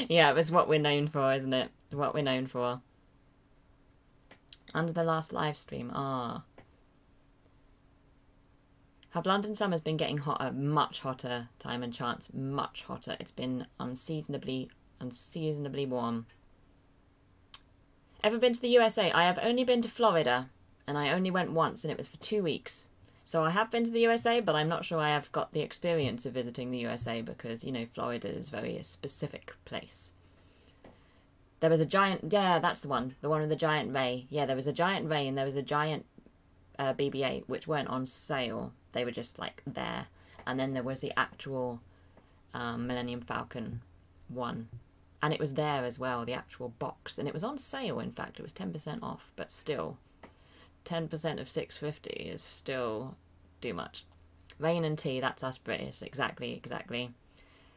Yeah, it's what we're known for, isn't it? What we're known for. Under the last live stream, Have London summers been getting hotter? Much hotter, Time and Chance, much hotter. It's been unseasonably warm. Ever been to the USA? I have only been to Florida, and I only went once, and it was for 2 weeks. So I have been to the USA, but I'm not sure I have got the experience of visiting the USA because, you know, Florida is a very specific place. There was a giant... Yeah, that's the one. The one with the giant ray. Yeah, there was a giant ray and there was a giant BB-8, which weren't on sale. They were just, like, there. And then there was the actual Millennium Falcon one. And it was there as well, the actual box. And it was on sale, in fact. It was 10% off. But still, 10% of $6.50 is still too much. Rain and tea, that's us British. Exactly.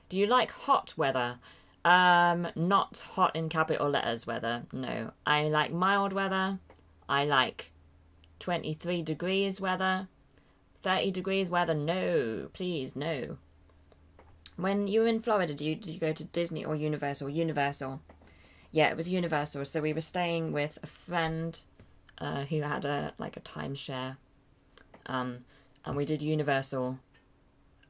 Do you like hot weather? Not hot in capital letters weather, no. I like mild weather. I like 23 degrees weather. 30 degrees weather, no. Please, no. When you were in Florida, did you go to Disney or Universal? Universal. Yeah, it was Universal. So we were staying with a friend who had a timeshare. And we did Universal.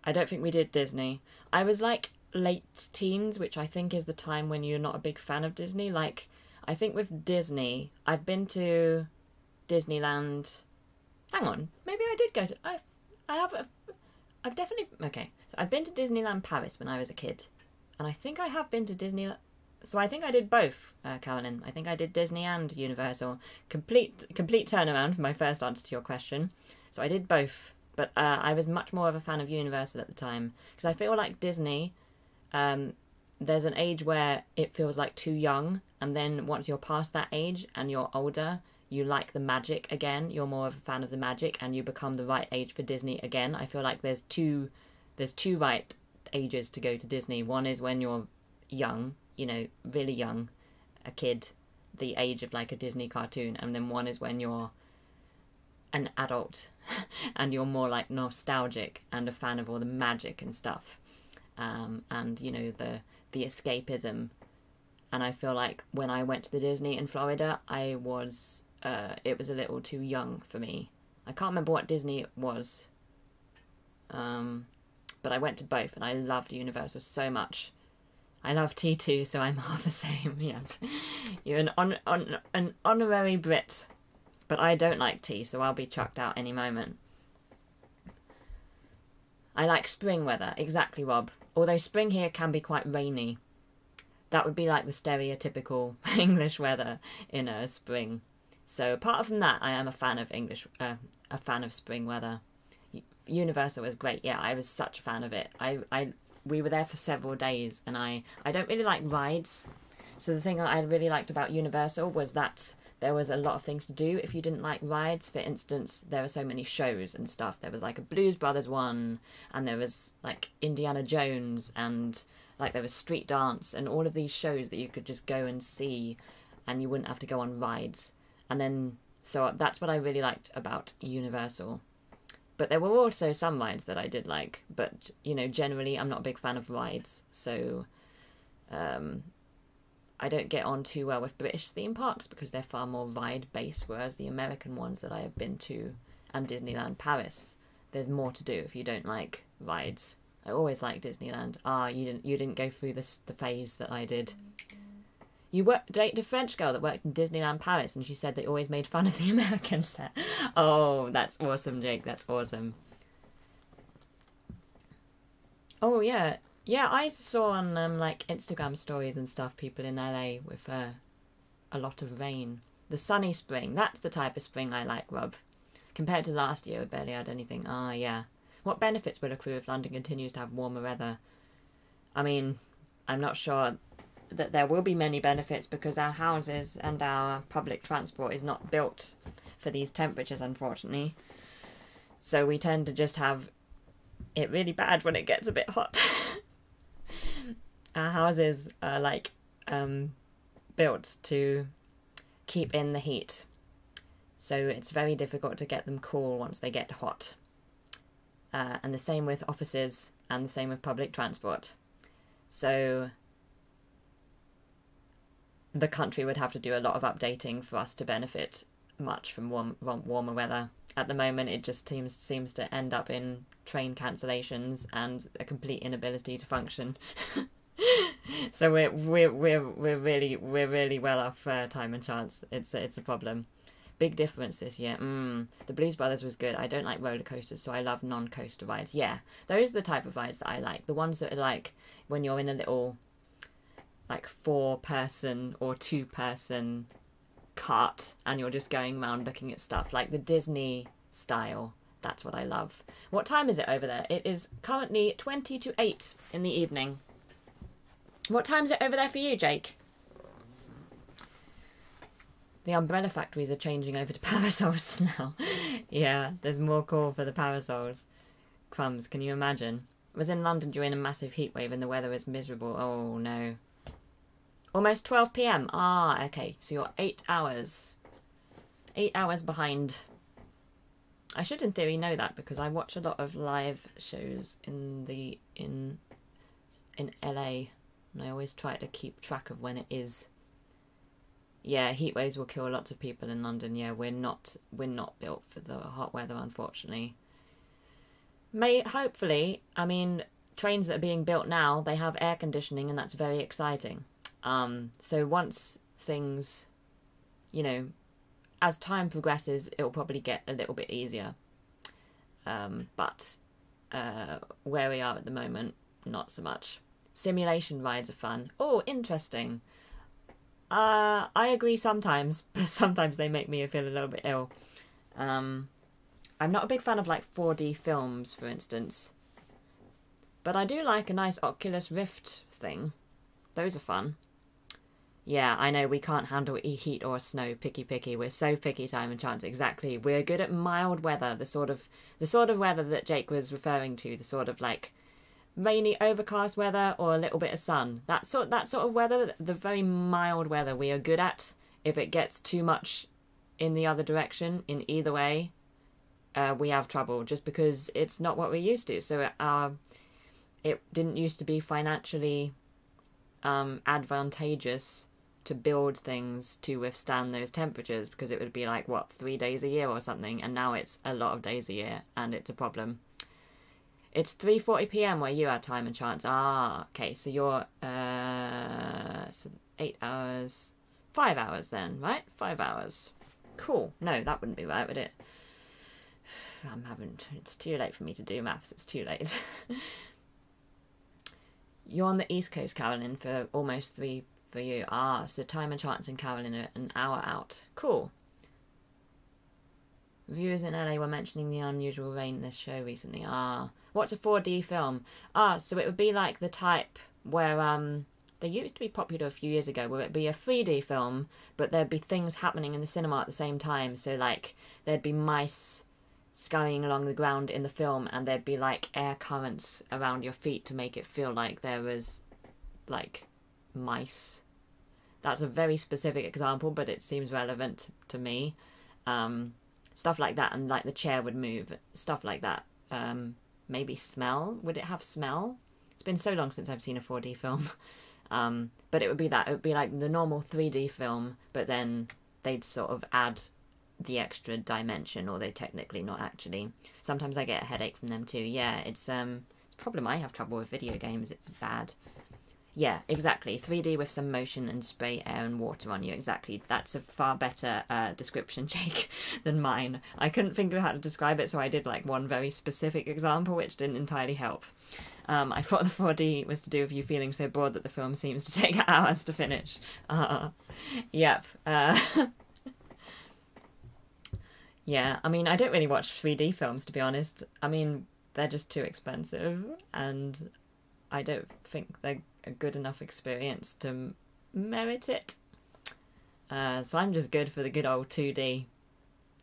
I don't think we did Disney. I was like late teens, which I think is the time when you're not a big fan of Disney. Like, I think with Disney, I've been to Disneyland. Hang on, maybe I did go to... I've definitely... Okay, so I've been to Disneyland Paris when I was a kid. And I think I have been to Disneyland... So I think I did both, Carolyn. I think I did Disney and Universal. Complete turnaround for my first answer to your question. So I did both. But I was much more of a fan of Universal at the time. Because I feel like Disney, there's an age where it feels like too young. And then once you're past that age and you're older, you like the magic again. You're more of a fan of the magic and you become the right age for Disney again. I feel like there's two right ages to go to Disney. One is when you're young, you know, really young, a kid, the age of like a Disney cartoon. And then one is when you're an adult and you're more like nostalgic and a fan of all the magic and stuff, and you know, the escapism. And I feel like when I went to the Disney in Florida, it was a little too young for me. I can't remember what Disney it was, but I went to both and I loved Universal so much. I love tea too, so I'm half the same. Yeah, you're an honorary Brit. But I don't like tea, so I'll be chucked out any moment. I like spring weather. Exactly, Rob. Although spring here can be quite rainy. That would be like the stereotypical English weather in spring. So apart from that, I am a fan of a fan of spring weather. Universal was great. Yeah, I was such a fan of it. We were there for several days, and I don't really like rides. So the thing I really liked about Universal was that there was a lot of things to do if you didn't like rides. For instance, there were so many shows and stuff. There was like a Blues Brothers one, and there was like Indiana Jones, and like there was street dance, and all of these shows that you could just go and see, and you wouldn't have to go on rides. And then, so that's what I really liked about Universal. But there were also some rides that I did like, but, you know, generally I'm not a big fan of rides, so I don't get on too well with British theme parks because they're far more ride-based, whereas the American ones that I have been to, and Disneyland Paris, there's more to do if you don't like rides. I always like Disneyland. You didn't go through the phase that I did. You dated a French girl that worked in Disneyland Paris, and she said they always made fun of the Americans there. Oh, that's awesome, Jake. That's awesome. Oh, yeah. Yeah, I saw on like Instagram stories and stuff, people in LA with a lot of rain. The sunny spring. That's the type of spring I like, Rob. Compared to last year, we barely had anything. Yeah. What benefits will accrue if London continues to have warmer weather? I mean, I'm not sure that there will be many benefits because our houses and our public transport is not built for these temperatures, unfortunately. So we tend to just have it really bad when it gets a bit hot. Our houses are like built to keep in the heat. So it's very difficult to get them cool once they get hot. And the same with offices and the same with public transport. So the country would have to do a lot of updating for us to benefit much from warmer weather. At the moment, it just seems to end up in train cancellations and a complete inability to function. So we're really well off time and chance. It's a problem. Big difference this year. The Blues Brothers was good. I don't like roller coasters, so I love non-coaster rides. Yeah, those are the type of rides that I like. The ones that are like when you're in a little like 4-person or 2-person cart and you're just going around looking at stuff, like the Disney style. That's what I love. What time is it over there? It is currently 20 to 8 in the evening. What time is it over there for you, Jake? The umbrella factories are changing over to parasols now. Yeah, there's more call for the parasols. Crumbs, can you imagine? I was in London during a massive heat wave and the weather was miserable. Oh no. Almost 12 p.m. Ah, okay, so you're 8 hours. 8 hours behind. I should in theory know that because I watch a lot of live shows in LA and I always try to keep track of when it is. Yeah, heat waves will kill lots of people in London. Yeah, we're not built for the hot weather, unfortunately. Hopefully, I mean, trains that are being built now, they have air conditioning and that's very exciting. So once things, you know, as time progresses, it'll probably get a little bit easier. But where we are at the moment, not so much. Simulation rides are fun. Oh, interesting. I agree sometimes, but sometimes they make me feel a little bit ill. I'm not a big fan of like 4D films, for instance. But I do like a nice Oculus Rift thing. Those are fun. Yeah, I know we can't handle heat or snow. Picky. We're so picky, time and chance. Exactly. We're good at mild weather, the sort of weather that Jake was referring to, the sort of like rainy, overcast weather or a little bit of sun. That sort of weather, the very mild weather we are good at. If it gets too much in the other direction, in either way, we have trouble just because it's not what we're used to. So it didn't used to be financially advantageous to build things to withstand those temperatures because it would be like, what, 3 days a year or something, and now it's a lot of days a year and it's a problem. It's 3:40 p.m. where you are, time and chance. Ah, okay, so you're so 8 hours, 5 hours then, right? 5 hours. Cool. No, that wouldn't be right, would it? It's too late for me to do maths. It's too late. You're on the East Coast, Carolyn, for almost 3 for you. Ah, so time and chance and Carolyn are an hour out. Cool. Viewers in LA were mentioning the unusual rain in this show recently. Ah, what's a 4D film? Ah, so it would be like the type where they used to be popular a few years ago, where it'd be a 3D film, but there'd be things happening in the cinema at the same time. So like there'd be mice scurrying along the ground in the film, and there'd be like air currents around your feet to make it feel like there was like mice. That's a very specific example, but it seems relevant to me. Stuff like that, and like the chair would move, stuff like that. Maybe smell. Would it have smell? It's been so long since I've seen a 4D film. But it would be that. It would be like the normal 3D film, but then they'd sort of add the extra dimension, or they technically not actually. Sometimes I get a headache from them too. Yeah, it's a problem. I have trouble with video games. It's bad. Yeah, exactly. 3D with some motion and spray air and water on you. Exactly. That's a far better description, Jake, than mine. I couldn't think of how to describe it, so I did like one very specific example, which didn't entirely help. I thought the 4D was to do with you feeling so bored that the film seems to take hours to finish. Yep. Yeah, I mean, I don't really watch 3D films, to be honest. I mean, they're just too expensive, and I don't think they're a good enough experience to merit it. So I'm just good for the good old 2D.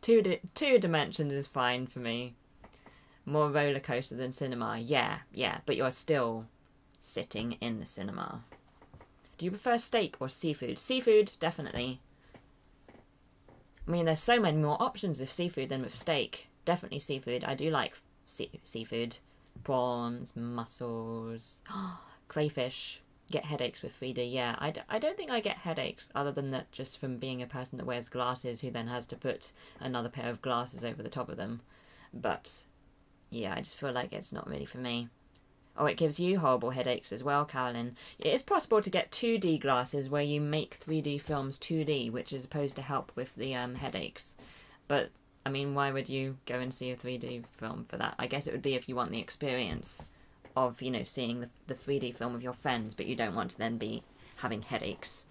Two dimensions is fine for me. More roller coaster than cinema. Yeah, but you're still sitting in the cinema. Do you prefer steak or seafood? Seafood, definitely. I mean, there's so many more options with seafood than with steak. Definitely seafood. I do like seafood. Prawns, mussels, crayfish. Get headaches with 3D, yeah. I don't think I get headaches, other than that just from being a person that wears glasses who then has to put another pair of glasses over the top of them. But, yeah, I just feel like it's not really for me. Oh, it gives you horrible headaches as well, Carolyn. It is possible to get 2D glasses where you make 3D films 2D, which is supposed to help with the headaches. But, I mean, why would you go and see a 3D film for that? I guess it would be if you want the experience of, you know, seeing the 3D film with your friends, but you don't want to then be having headaches.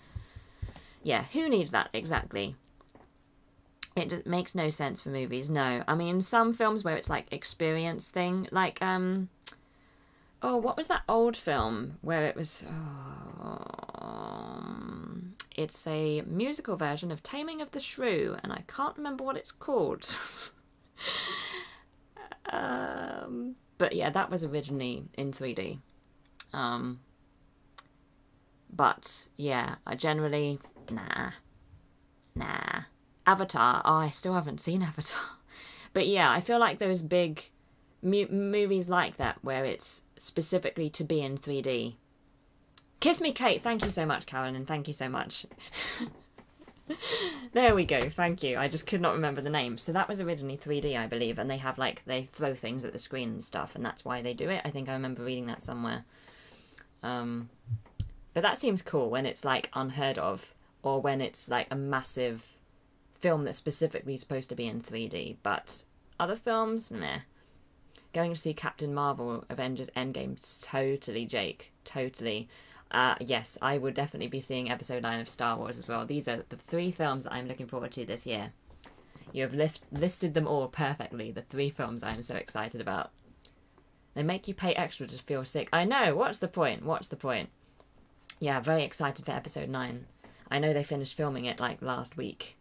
Yeah, who needs that exactly? It just makes no sense for movies, no. I mean, some films where it's like experience thing, like, oh, what was that old film where it was, it's a musical version of Taming of the Shrew, and I can't remember what it's called. But yeah, that was originally in 3D. But yeah, I generally, nah. Avatar, oh, I still haven't seen Avatar. But yeah, I feel like those big movies like that, where it's specifically to be in 3D. Kiss Me Kate, thank you so much, Karen, and thank you so much. There we go, thank you. I just could not remember the name. So that was originally 3D, I believe, and they have, like, they throw things at the screen and stuff, and that's why they do it. I think I remember reading that somewhere. But that seems cool when it's, like, unheard of, or when it's, like, a massive film that's specifically supposed to be in 3D. But other films, meh. Going to see Captain Marvel, Avengers Endgame, totally, Jake. Totally. Yes, I would definitely be seeing Episode 9 of Star Wars as well. These are the 3 films that I'm looking forward to this year. You have listed them all perfectly, the 3 films I'm so excited about. They make you pay extra to feel sick. I know, what's the point? What's the point? Yeah, very excited for Episode 9. I know they finished filming it, like, last week.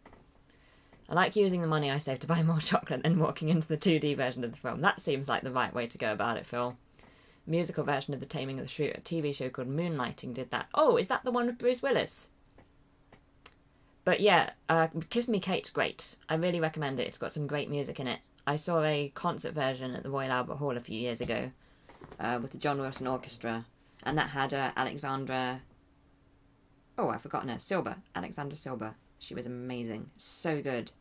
I like using the money I save to buy more chocolate and walking into the 2D version of the film. That seems like the right way to go about it, Phil. Musical version of The Taming of the Shrew, a TV show called Moonlighting, did that. Oh, is that the one with Bruce Willis? But yeah, Kiss Me Kate's great. I really recommend it. It's got some great music in it. I saw a concert version at the Royal Albert Hall a few years ago with the John Wilson Orchestra, and that had Alexandra... Oh, I've forgotten her. Silber. Alexandra Silber. She was amazing. So good.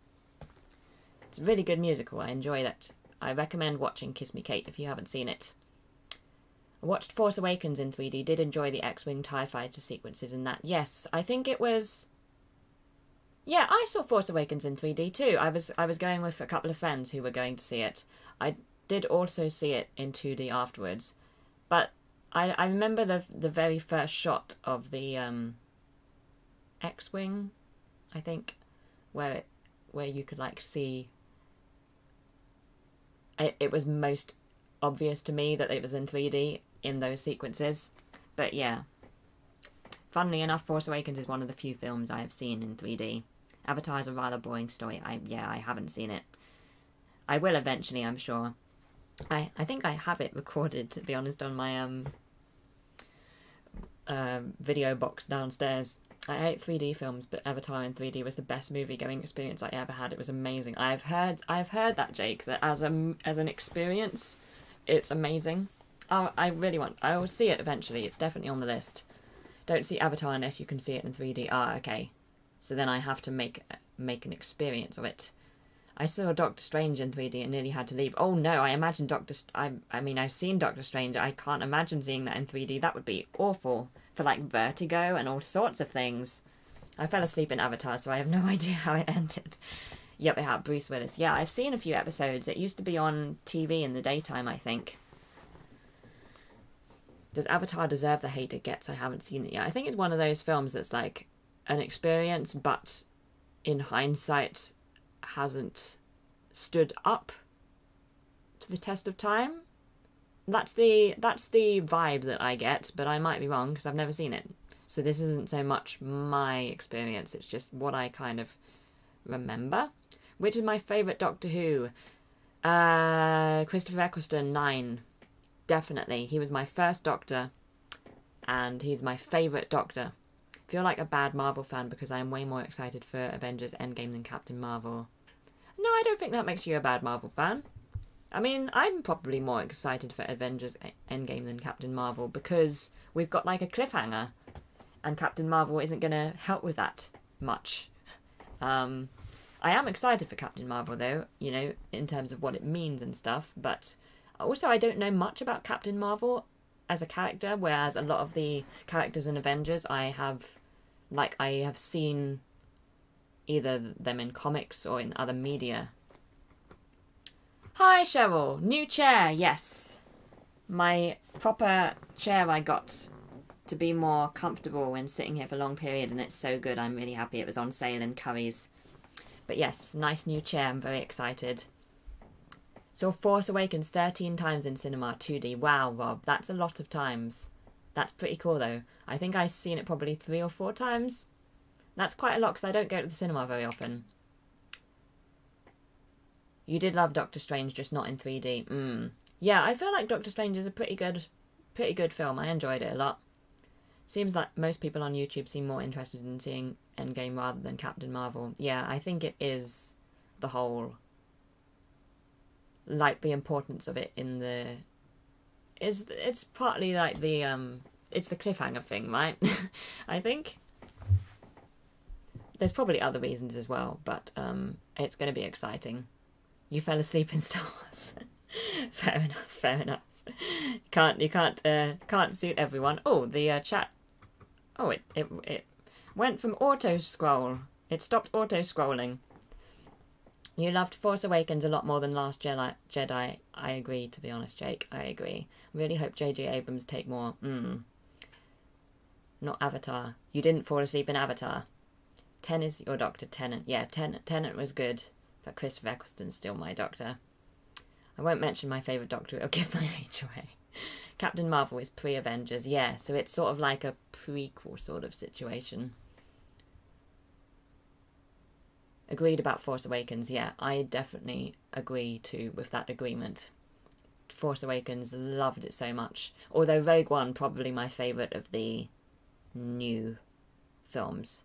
It's a really good musical. I enjoy that. I recommend watching Kiss Me Kate if you haven't seen it. I watched Force Awakens in 3D, did enjoy the X-Wing TIE Fighter sequences in that. Yes, I think it was... Yeah, I saw Force Awakens in 3D too. I was going with a couple of friends who were going to see it. I did also see it in 2D afterwards. But I remember the very first shot of the X-Wing, I think, where you could like see... It was most obvious to me that it was in 3D in those sequences. But yeah. Funnily enough, Force Awakens is one of the few films I have seen in 3D. Avatar is a rather boring story. I haven't seen it. I will eventually, I'm sure. I think I have it recorded, to be honest, on my video box downstairs. I hate 3D films, but Avatar in 3D was the best movie-going experience I ever had. It was amazing. I've heard that, Jake, that as an experience, it's amazing. Oh, I will see it eventually. It's definitely on the list. Don't see Avatar unless you can see it in 3D. Ah, okay. So then I have to make an experience of it. I saw Doctor Strange in 3D and nearly had to leave. Oh no, I imagine I mean, I've seen Doctor Strange. I can't imagine seeing that in 3D. That would be awful. For like vertigo and all sorts of things. I fell asleep in Avatar, so I have no idea how it ended. Yep, it had Bruce Willis. Yeah, I've seen a few episodes. It used to be on TV in the daytime, I think. Does Avatar deserve the hate it gets? I haven't seen it yet. I think it's one of those films that's like an experience, but in hindsight hasn't stood up to the test of time. That's the vibe that I get, but I might be wrong because I've never seen it. So this isn't so much my experience, it's just what I kind of remember. Which is my favourite Doctor Who? Christopher Eccleston, 9. Definitely. He was my first Doctor, and he's my favourite Doctor. feel like a bad Marvel fan because I am way more excited for Avengers Endgame than Captain Marvel. No, I don't think that makes you a bad Marvel fan. I mean, I'm probably more excited for Avengers Endgame than Captain Marvel because we've got like a cliffhanger and Captain Marvel isn't going to help with that much. I am excited for Captain Marvel though, you know, in terms of what it means and stuff, but also I don't know much about Captain Marvel as a character, whereas a lot of the characters in Avengers I have seen either them in comics or in other media. Hi Cheryl, new chair, yes. My proper chair I got to be more comfortable when sitting here for a long period, and it's so good. I'm really happy it was on sale in Currys. But yes, nice new chair, I'm very excited. Saw Force Awakens 13 times in cinema, 2D. Wow, Rob, that's a lot of times. That's pretty cool though. I think I've seen it probably 3 or 4 times. That's quite a lot because I don't go to the cinema very often. You did love Doctor Strange, just not in 3D. Yeah, I feel like Doctor Strange is a pretty good film. I enjoyed it a lot. Seems like most people on YouTube seem more interested in seeing Endgame rather than Captain Marvel. Yeah, I think it is the whole, like, the importance of it in the... It's partly like the, it's the cliffhanger thing, right? I think. There's probably other reasons as well, but it's going to be exciting. You fell asleep in Star Wars. Fair enough. You can't suit everyone. Oh, the chat. Oh, it went from auto scroll. It stopped auto scrolling. You loved Force Awakens a lot more than Last Jedi. I agree, to be honest, Jake. I agree. Really hope J.J. Abrams take more. Not Avatar. You didn't fall asleep in Avatar. Is your Doctor. Tennant. Yeah, Tennant was good, but Christopher Eccleston's still my Doctor. I won't mention my favourite Doctor, it'll give my age away. Captain Marvel is pre-Avengers, yeah, so it's sort of like a prequel sort of situation. Agreed about Force Awakens, yeah, I definitely agree too with that agreement. Force Awakens, loved it so much. Although Rogue One, probably my favourite of the new films.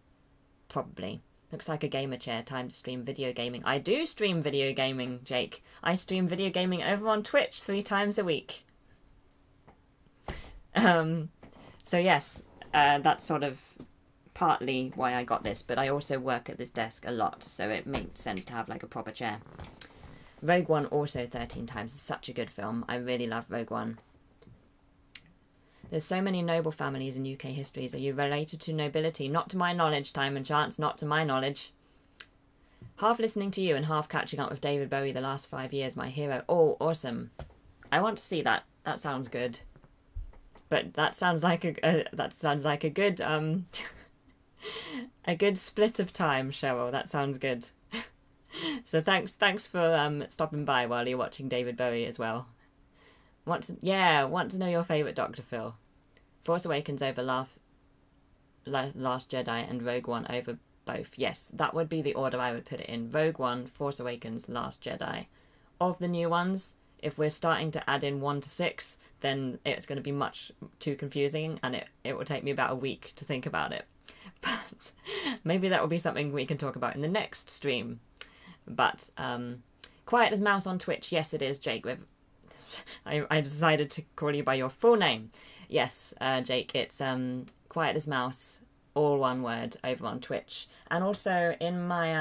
Probably. Looks like a gamer chair. Time to stream video gaming. I do stream video gaming, Jake. I stream video gaming over on Twitch 3 times a week. So yes, that's sort of partly why I got this, but I also work at this desk a lot, so it makes sense to have like a proper chair. Rogue One also 13 times. It's such a good film. I really love Rogue One. There's so many noble families in UK histories. Are you related to nobility? Not to my knowledge, Time and Chance, not to my knowledge. Half listening to you and half catching up with David Bowie the last 5 years, my hero. Oh, awesome. I want to see that. That sounds good. But that sounds like a good a good split of time, Cheryl. That sounds good. So thanks for stopping by while you're watching David Bowie as well. Want to know your favourite Doctor, Phil. Force Awakens over Last Jedi and Rogue One over both. Yes, that would be the order I would put it in. Rogue One, Force Awakens, Last Jedi. Of the new ones, if we're starting to add in 1 to 6, then it's going to be much too confusing and it will take me about a week to think about it. But maybe that will be something we can talk about in the next stream. But Quiet as Mouse on Twitch. Yes, it is, Jake. I decided to call you by your full name. Yes, Jake, it's Quiet as Mouse, all one word, over on Twitch. And also in my,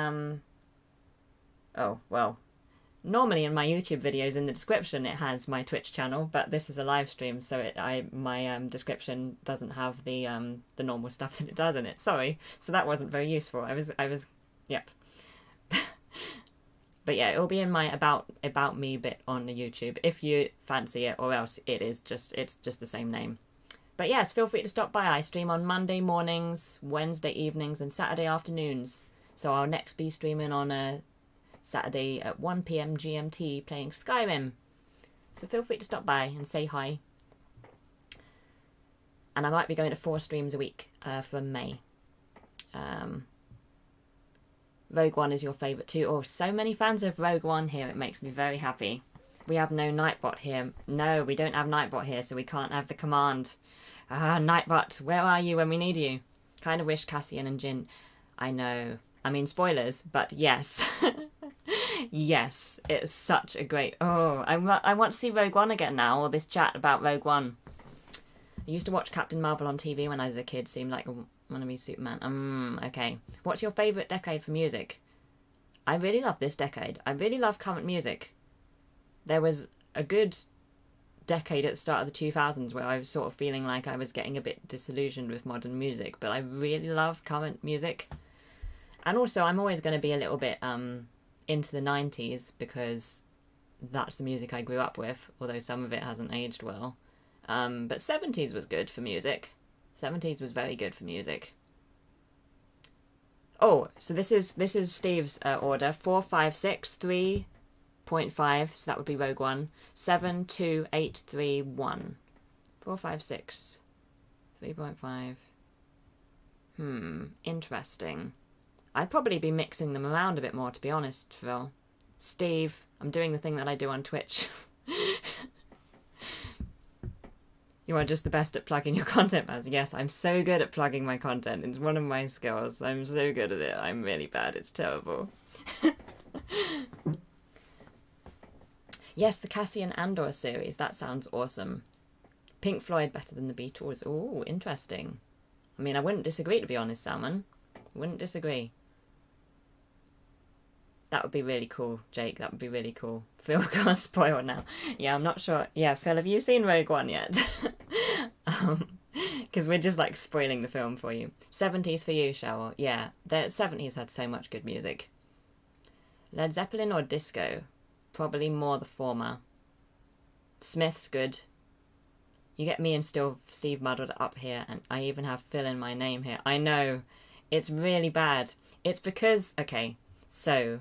normally in my YouTube videos in the description it has my Twitch channel, but this is a live stream, so my description doesn't have the normal stuff that it does in it. Sorry, so that wasn't very useful. Yep. But yeah, it will be in my about me bit on the YouTube if you fancy it, or else it's just the same name. But yes, feel free to stop by. I stream on Monday mornings, Wednesday evenings, and Saturday afternoons. So I'll next be streaming on a Saturday at 1 PM GMT playing Skyrim. So feel free to stop by and say hi. And I might be going to 4 streams a week from May. Rogue One is your favourite too. Oh, so many fans of Rogue One here. It makes me very happy. We have no Nightbot here. No, we don't have Nightbot here, so we can't have the command. Nightbot, where are you when we need you? Kind of wish Cassian and Jin... I know. I mean, spoilers, but yes. Yes, it's such a great... Oh, I want to see Rogue One again now, or this chat about Rogue One. I used to watch Captain Marvel on TV when I was a kid. Seemed like I want to be Superman. Okay. What's your favourite decade for music? I really love this decade. I really love current music. There was a good decade at the start of the 2000s where I was sort of feeling like I was getting a bit disillusioned with modern music, but I really love current music. And also, I'm always going to be a little bit into the 90s because that's the music I grew up with, although some of it hasn't aged well. But 70s was good for music. 70s was very good for music. Oh, so this is Steve's order. 4, 5, 6, 3.5. So that would be Rogue One. 7, 2, 8, 3, 1. 4, 5, 6. 3.5. Interesting. I'd probably be mixing them around a bit more, to be honest, Phil. Steve, I'm doing the thing that I do on Twitch. You are just the best at plugging your content, Maz. Yes, I'm so good at plugging my content. It's one of my skills. I'm so good at it. I'm really bad. It's terrible. Yes, the Cassian Andor series. That sounds awesome. Pink Floyd better than the Beatles. Oh, interesting. I mean, I wouldn't disagree, to be honest, Salmon. Wouldn't disagree. That would be really cool, Jake. That would be really cool. Phil got spoiled now. Yeah, I'm not sure. Yeah, Phil, have you seen Rogue One yet? Because we're just like spoiling the film for you. 70s for you, Cheryl. Yeah, the 70s had so much good music. Led Zeppelin or disco? Probably more the former. Smith's good. You get me and Steve muddled up here, and I even have Phil in my name here. I know. It's really bad. It's because... Okay, so...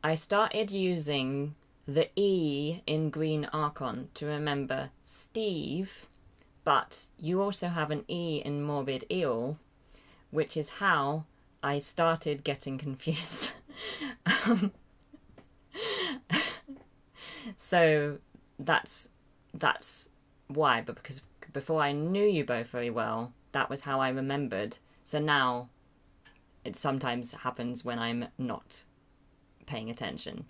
I started using the E in Green Archon to remember Steve, but you also have an E in Morbid Eel, which is how I started getting confused. So that's why, but because before I knew you both very well, that was how I remembered. So now it sometimes happens when I'm not paying attention.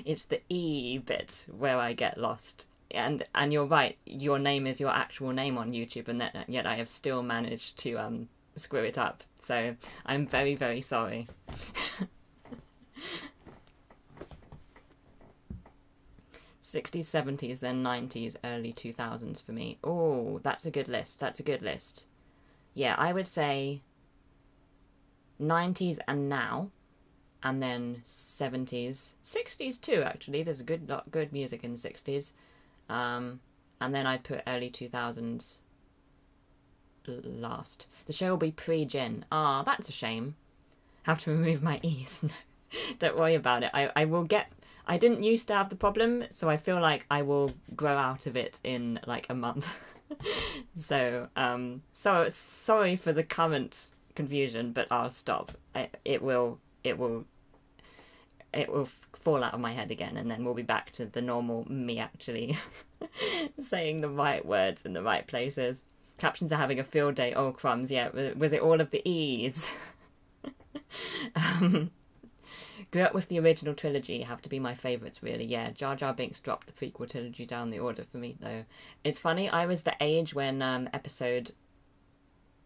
It's the E bit where I get lost. And you're right, your name is your actual name on YouTube, and yet I have still managed to screw it up. So I'm very, very sorry. 60s, 70s, then 90s, early 2000s for me. Oh, that's a good list. That's a good list. Yeah, I would say 90s and now. And then 70s, 60s too, actually. There's a good music in the 60s. And then I'd put early 2000s last. The show will be pre-Jin. Ah, that's a shame. Have to remove my E's. No, don't worry about it. I didn't used to have the problem, so I feel like I will grow out of it in like a month. So sorry for the current confusion, but I'll stop. It will fall out of my head again, and then we'll be back to the normal me actually saying the right words in the right places. Captions are having a field day. Oh, crumbs, yeah. Was it all of the E's? Grew up with the original trilogy, have to be my favourites, really. Yeah, Jar Jar Binks dropped the prequel trilogy down the order for me, though. It's funny, I was the age when episode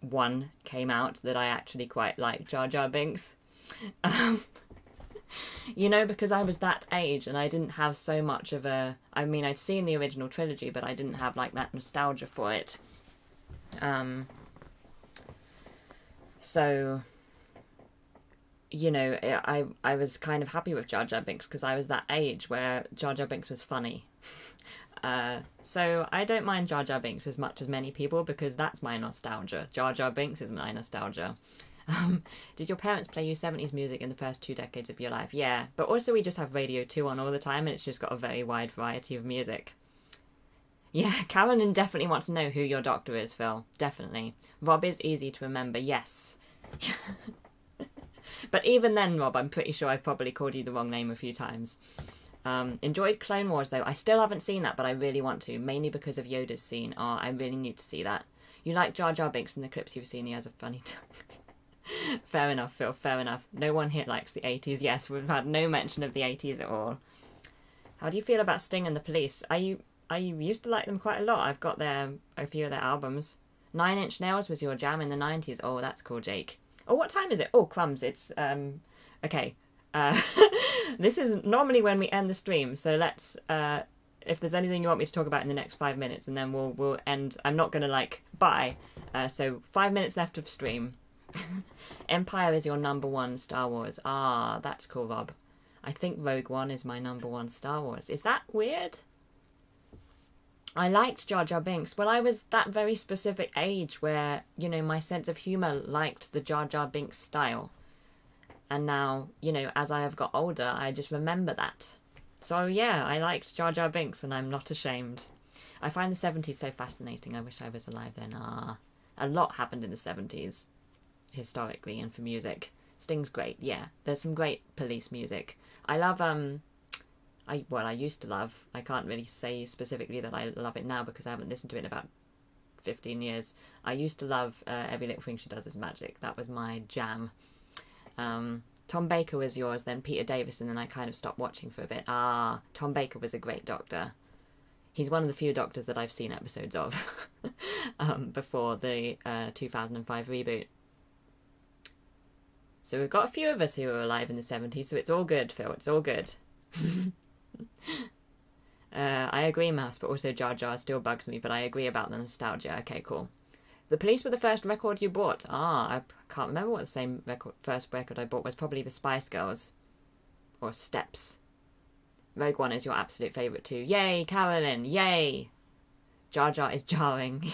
1 came out that I actually quite liked Jar Jar Binks. You know, because I was that age and I didn't have so much of a... I mean, I'd seen the original trilogy, but I didn't have, like, that nostalgia for it. So, you know, I was kind of happy with Jar Jar Binks because I was that age where Jar Jar Binks was funny. So I don't mind Jar Jar Binks as much as many people because that's my nostalgia. Jar Jar Binks is my nostalgia. Did your parents play you 70s music in the first 2 decades of your life? Yeah, but also we just have Radio 2 on all the time and it's just got a very wide variety of music. Yeah, Carolyn definitely wants to know who your doctor is, Phil. Definitely. Rob is easy to remember, yes. But even then, Rob, I'm pretty sure I've probably called you the wrong name a few times. Enjoyed Clone Wars, though. I still haven't seen that, but I really want to, mainly because of Yoda's scene. Oh, I really need to see that. You like Jar Jar Binks in the clips you've seen. He has a funny tongue. Fair enough, Phil. Fair enough. No one here likes the 80s. Yes, we've had no mention of the 80s at all. How do you feel about Sting and the Police? I used to like them quite a lot. I've got a few of their albums. 9 Inch Nails was your jam in the 90s. Oh, that's cool, Jake. Oh, what time is it? Oh, crumbs. It's, okay. This is normally when we end the stream, so let's, if there's anything you want me to talk about in the next 5 minutes, and then we'll end. I'm not going to, like, bye. So 5 minutes left of stream. Empire is your #1 Star Wars. Ah, that's cool, Rob. I think Rogue One is my #1 Star Wars. Is that weird? I liked Jar Jar Binks. Well, I was that very specific age where, you know, my sense of humour liked the Jar Jar Binks style. And now, you know, as I have got older, I just remember that. So, yeah, I liked Jar Jar Binks, and I'm not ashamed. I find the 70s so fascinating. I wish I was alive then. A lot happened in the 70s, historically, and for music. Sting's great, yeah. There's some great Police music. I love, I used to love, I can't really say specifically that I love it now because I haven't listened to it in about 15 years. I used to love Every Little Thing She Does Is Magic. That was my jam. Tom Baker was yours, then Peter Davison, and then I kind of stopped watching for a bit. Tom Baker was a great doctor. He's one of the few doctors that I've seen episodes of before the 2005 reboot. So we've got a few of us who were alive in the 70s, so it's all good, Phil. It's all good. I agree, Mouse, but also Jar Jar still bugs me, but I agree about the nostalgia. Okay, cool. The Police were the first record you bought. I can't remember what the first record I bought was. Probably the Spice Girls. Or Steps. Rogue One is your absolute favourite too. Yay, Carolyn! Yay! Jar Jar is jarring.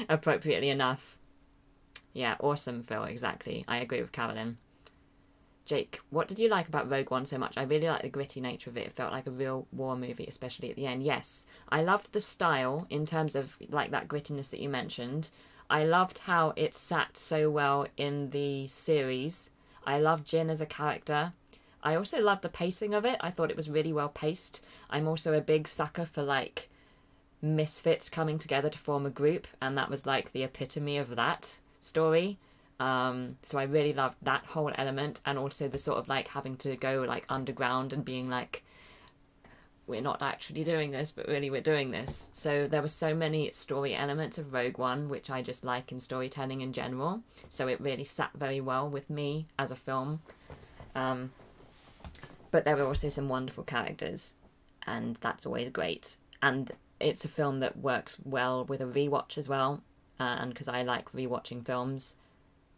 Appropriately enough. Yeah, awesome, Phil, exactly. I agree with Carolyn. Jake, what did you like about Rogue One so much? I really like the gritty nature of it. It felt like a real war movie, especially at the end. Yes, I loved the style in terms of like that grittiness that you mentioned. I loved how it sat so well in the series. I loved Jyn as a character. I also loved the pacing of it. I thought it was really well paced. I'm also a big sucker for like misfits coming together to form a group, and that was like the epitome of that story. So I really loved that whole element, and also the sort of like having to go like underground and being like, we're not actually doing this, but really we're doing this. So there were so many story elements of Rogue One, which I just like in storytelling in general. So it really sat very well with me as a film. But there were also some wonderful characters, and that's always great. And it's a film that works well with a rewatch as well. And because I like rewatching films,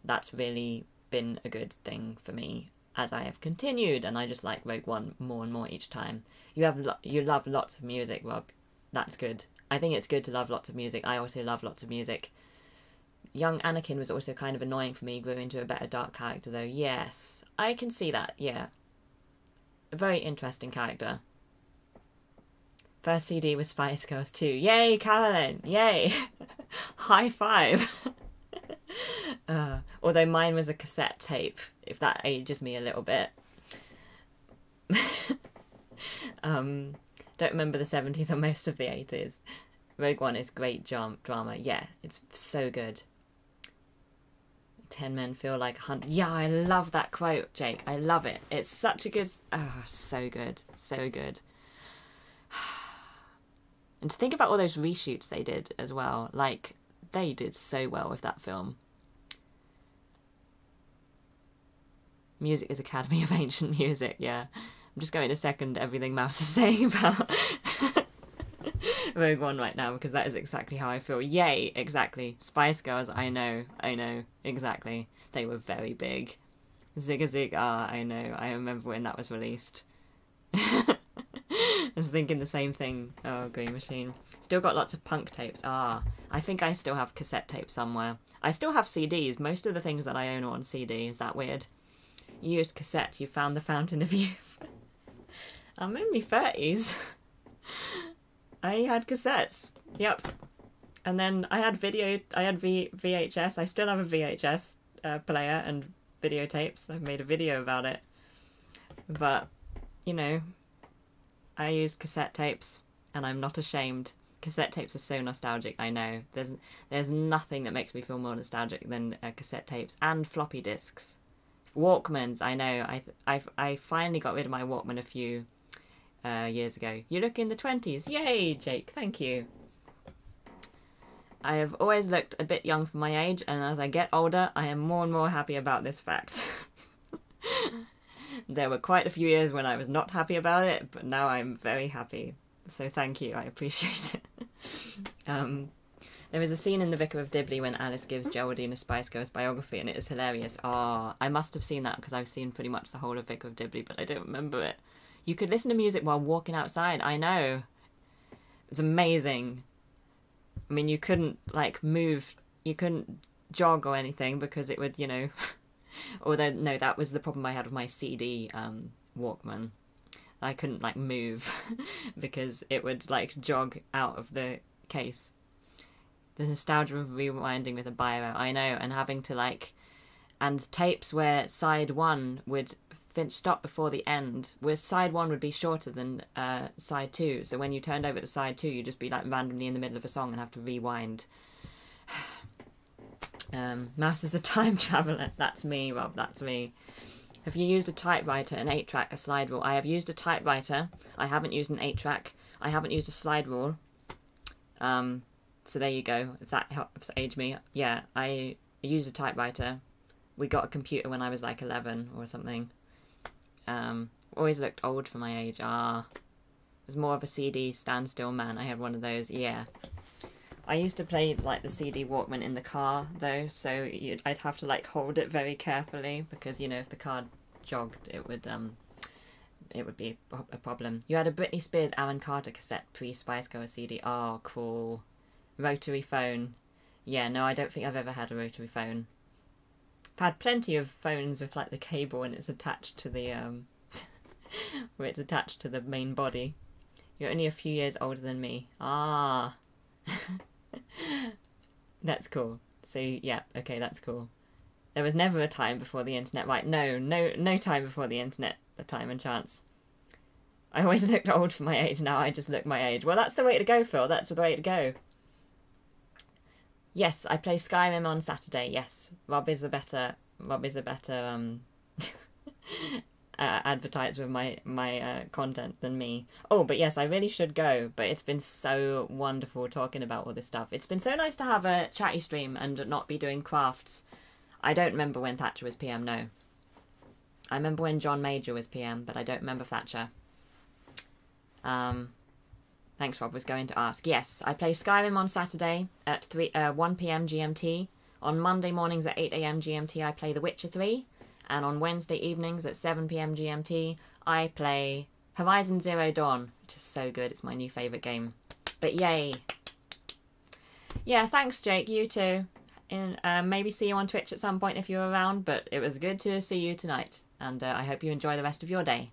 that's really been a good thing for me as I have continued, and I just like Rogue One more and more each time. You love lots of music, Rob. That's good. I think it's good to love lots of music. I also love lots of music. Young Anakin was also kind of annoying for me. Grew into a better dark character, though. Yes, I can see that, yeah. A very interesting character. First CD was Spice Girls 2. Yay, Carolyn! Yay! High five! Although mine was a cassette tape, if that ages me a little bit. Don't remember the 70s or most of the 80s. Rogue One is great drama. Yeah, it's so good. 10 men feel like 100. Yeah, I love that quote, Jake. I love it. It's such a good... Oh, so good. So good. And to think about all those reshoots they did as well. Like, they did so well with that film. Music is Academy of Ancient Music, yeah. I'm just going to second everything Mouse is saying about Rogue One right now, because that is exactly how I feel. Yay, exactly. Spice Girls, I know, exactly. They were very big. Zig a Zig, I know. I remember when that was released. I was thinking the same thing. Oh, Green Machine. Still got lots of punk tapes. I think I still have cassette tapes somewhere. I still have CDs. Most of the things that I own are on CD. Is that weird? You used cassette. You found the fountain of youth. I'm in my 30s. I had cassettes. Yep. And then I had VHS. I still have a VHS player and videotapes. I've made a video about it. But, you know, I used cassette tapes, and I'm not ashamed. Cassette tapes are so nostalgic, I know. There's nothing that makes me feel more nostalgic than cassette tapes and floppy disks. Walkmans, I know. I finally got rid of my Walkman a few years ago. You look in the 20s. Yay, Jake, thank you. I have always looked a bit young for my age, and as I get older, I am more and more happy about this fact. There were quite a few years when I was not happy about it, but now I'm very happy. So thank you, I appreciate it. There is a scene in The Vicar of Dibley when Alice gives Geraldine a Spice Girls biography, and it is hilarious. Ah, I must have seen that because I've seen pretty much the whole of Vicar of Dibley, but I don't remember it. You could listen to music while walking outside, I know. It's amazing. I mean, you couldn't, like, move, you couldn't jog or anything because it would, you know... Although, no, that was the problem I had with my CD Walkman. I couldn't, like, move because it would, like, jog out of the case. The nostalgia of rewinding with a biro, I know, and having to, like... And tapes where side one would stop before the end, where side one would be shorter than side two, so when you turned over to side two, you'd just be, like, randomly in the middle of a song and have to rewind. Mouse is a time traveller. That's me, Rob, that's me. Have you used a typewriter, an 8-track, a slide rule? I have used a typewriter. I haven't used an 8-track. I haven't used a slide rule. So there you go, if that helps age me. Yeah, I used a typewriter. We got a computer when I was like 11 or something. Always looked old for my age. Was more of a CD standstill man. I had one of those, yeah. I used to play like the CD Walkman in the car though, so I'd have to like hold it very carefully because, you know, if the car jogged, it would be a problem. You had a Britney Spears Aaron Carter cassette pre-Spice Girls CD. Oh, cool. Rotary phone. Yeah, no, I don't think I've ever had a rotary phone. I've had plenty of phones with like the cable and it's attached to the where it's attached to the main body. You're only a few years older than me. Ah. That's cool. So yeah, okay, that's cool. There was never a time before the internet, right? No time before the internet, a time and chance. I always looked old for my age, now I just look my age. Well, that's the way to go, Phil, that's the way to go. Yes, I play Skyrim on Saturday, yes. Rob is a better advertise with my content than me. Oh, but yes, I really should go, but it's been so wonderful talking about all this stuff. It's been so nice to have a chatty stream and not be doing crafts. I don't remember when Thatcher was PM, no. I remember when John Major was PM, but I don't remember Thatcher. Thanks, Rob, was going to ask. Yes, I play Skyrim on Saturday at 1 PM GMT. On Monday mornings at 8 AM GMT, I play The Witcher 3. And on Wednesday evenings at 7 PM GMT, I play Horizon Zero Dawn, which is so good. It's my new favourite game. But yay. Yeah, thanks, Jake. You too. And maybe see you on Twitch at some point if you're around, but it was good to see you tonight. And I hope you enjoy the rest of your day.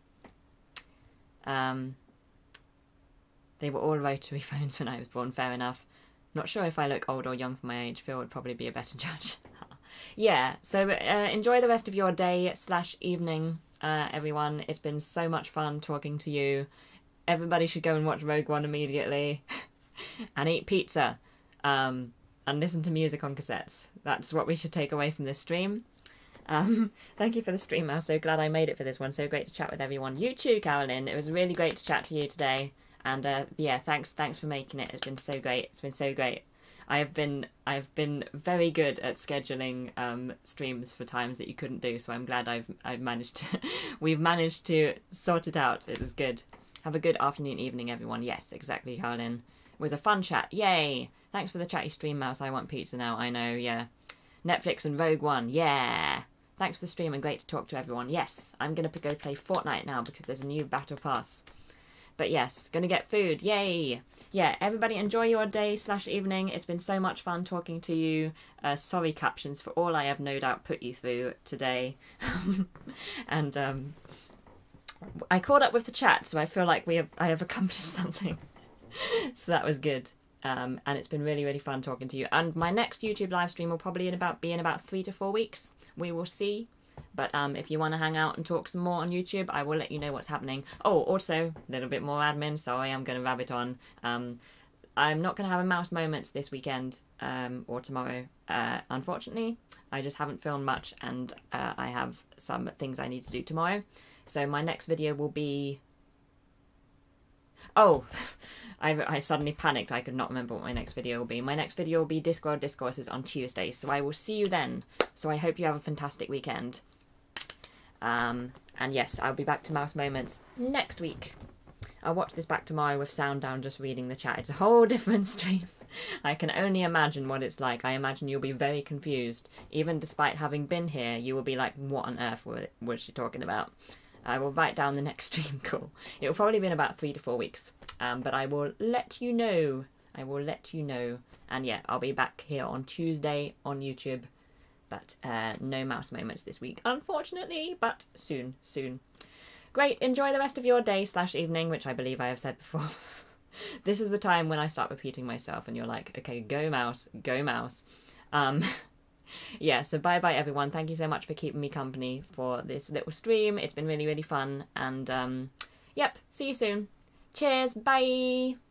They were all rotary phones when I was born, fair enough. Not sure if I look old or young for my age. Phil would probably be a better judge. Yeah, so enjoy the rest of your day / evening, everyone. It's been so much fun talking to you. Everybody should go and watch Rogue One immediately. And eat pizza. And listen to music on cassettes. That's what we should take away from this stream. Thank you for the stream. I'm so glad I made it for this one. So great to chat with everyone. You too, Carolyn. It was really great to chat to you today. And yeah, thanks for making it. It's been so great. It's been so great. I've been very good at scheduling streams for times that you couldn't do, so I'm glad I've managed to we've managed to sort it out. It was good. Have a good afternoon, evening, everyone. Yes, exactly, Caroline. It was a fun chat. Yay! Thanks for the chatty stream, Mouse. I want pizza now. I know. Yeah. Netflix and Rogue One. Yeah. Thanks for the stream and great to talk to everyone. Yes, I'm gonna go play Fortnite now because there's a new battle pass. But yes, gonna get food. Yay! Yeah, everybody enjoy your day / evening. It's been so much fun talking to you. Sorry, captions, for all I have no doubt put you through today. And I caught up with the chat, so I feel like I have accomplished something. So that was good. And it's been really, really fun talking to you. And my next YouTube live stream will probably be in about 3 to 4 weeks. We will see. But if you want to hang out and talk some more on YouTube, I will let you know what's happening. Oh, also, a little bit more admin. Sorry, I'm going to rabbit on. I'm not going to have a mouse moments this weekend or tomorrow, unfortunately. I just haven't filmed much, and I have some things I need to do tomorrow. So my next video will be... Oh, I suddenly panicked. I could not remember what my next video will be. My next video will be Discworld Discourses on Tuesday, so I will see you then. So I hope you have a fantastic weekend. And yes, I'll be back to Mouse Moments next week. I'll watch this back tomorrow with sound down, just reading the chat. It's a whole different stream. I can only imagine what it's like. I imagine you'll be very confused. Even despite having been here, you will be like, what on earth was she talking about? I will write down the next stream call. It will probably be in about 3 to 4 weeks. But I will let you know. I will let you know. And yeah, I'll be back here on Tuesday on YouTube. But no mouse moments this week, unfortunately. But soon, soon. Great, enjoy the rest of your day / evening, which I believe I have said before. This is the time when I start repeating myself and you're like, okay, go mouse, go mouse. Yeah, so bye-bye everyone. Thank you so much for keeping me company for this little stream. It's been really, really fun. And, yep, see you soon. Cheers, bye!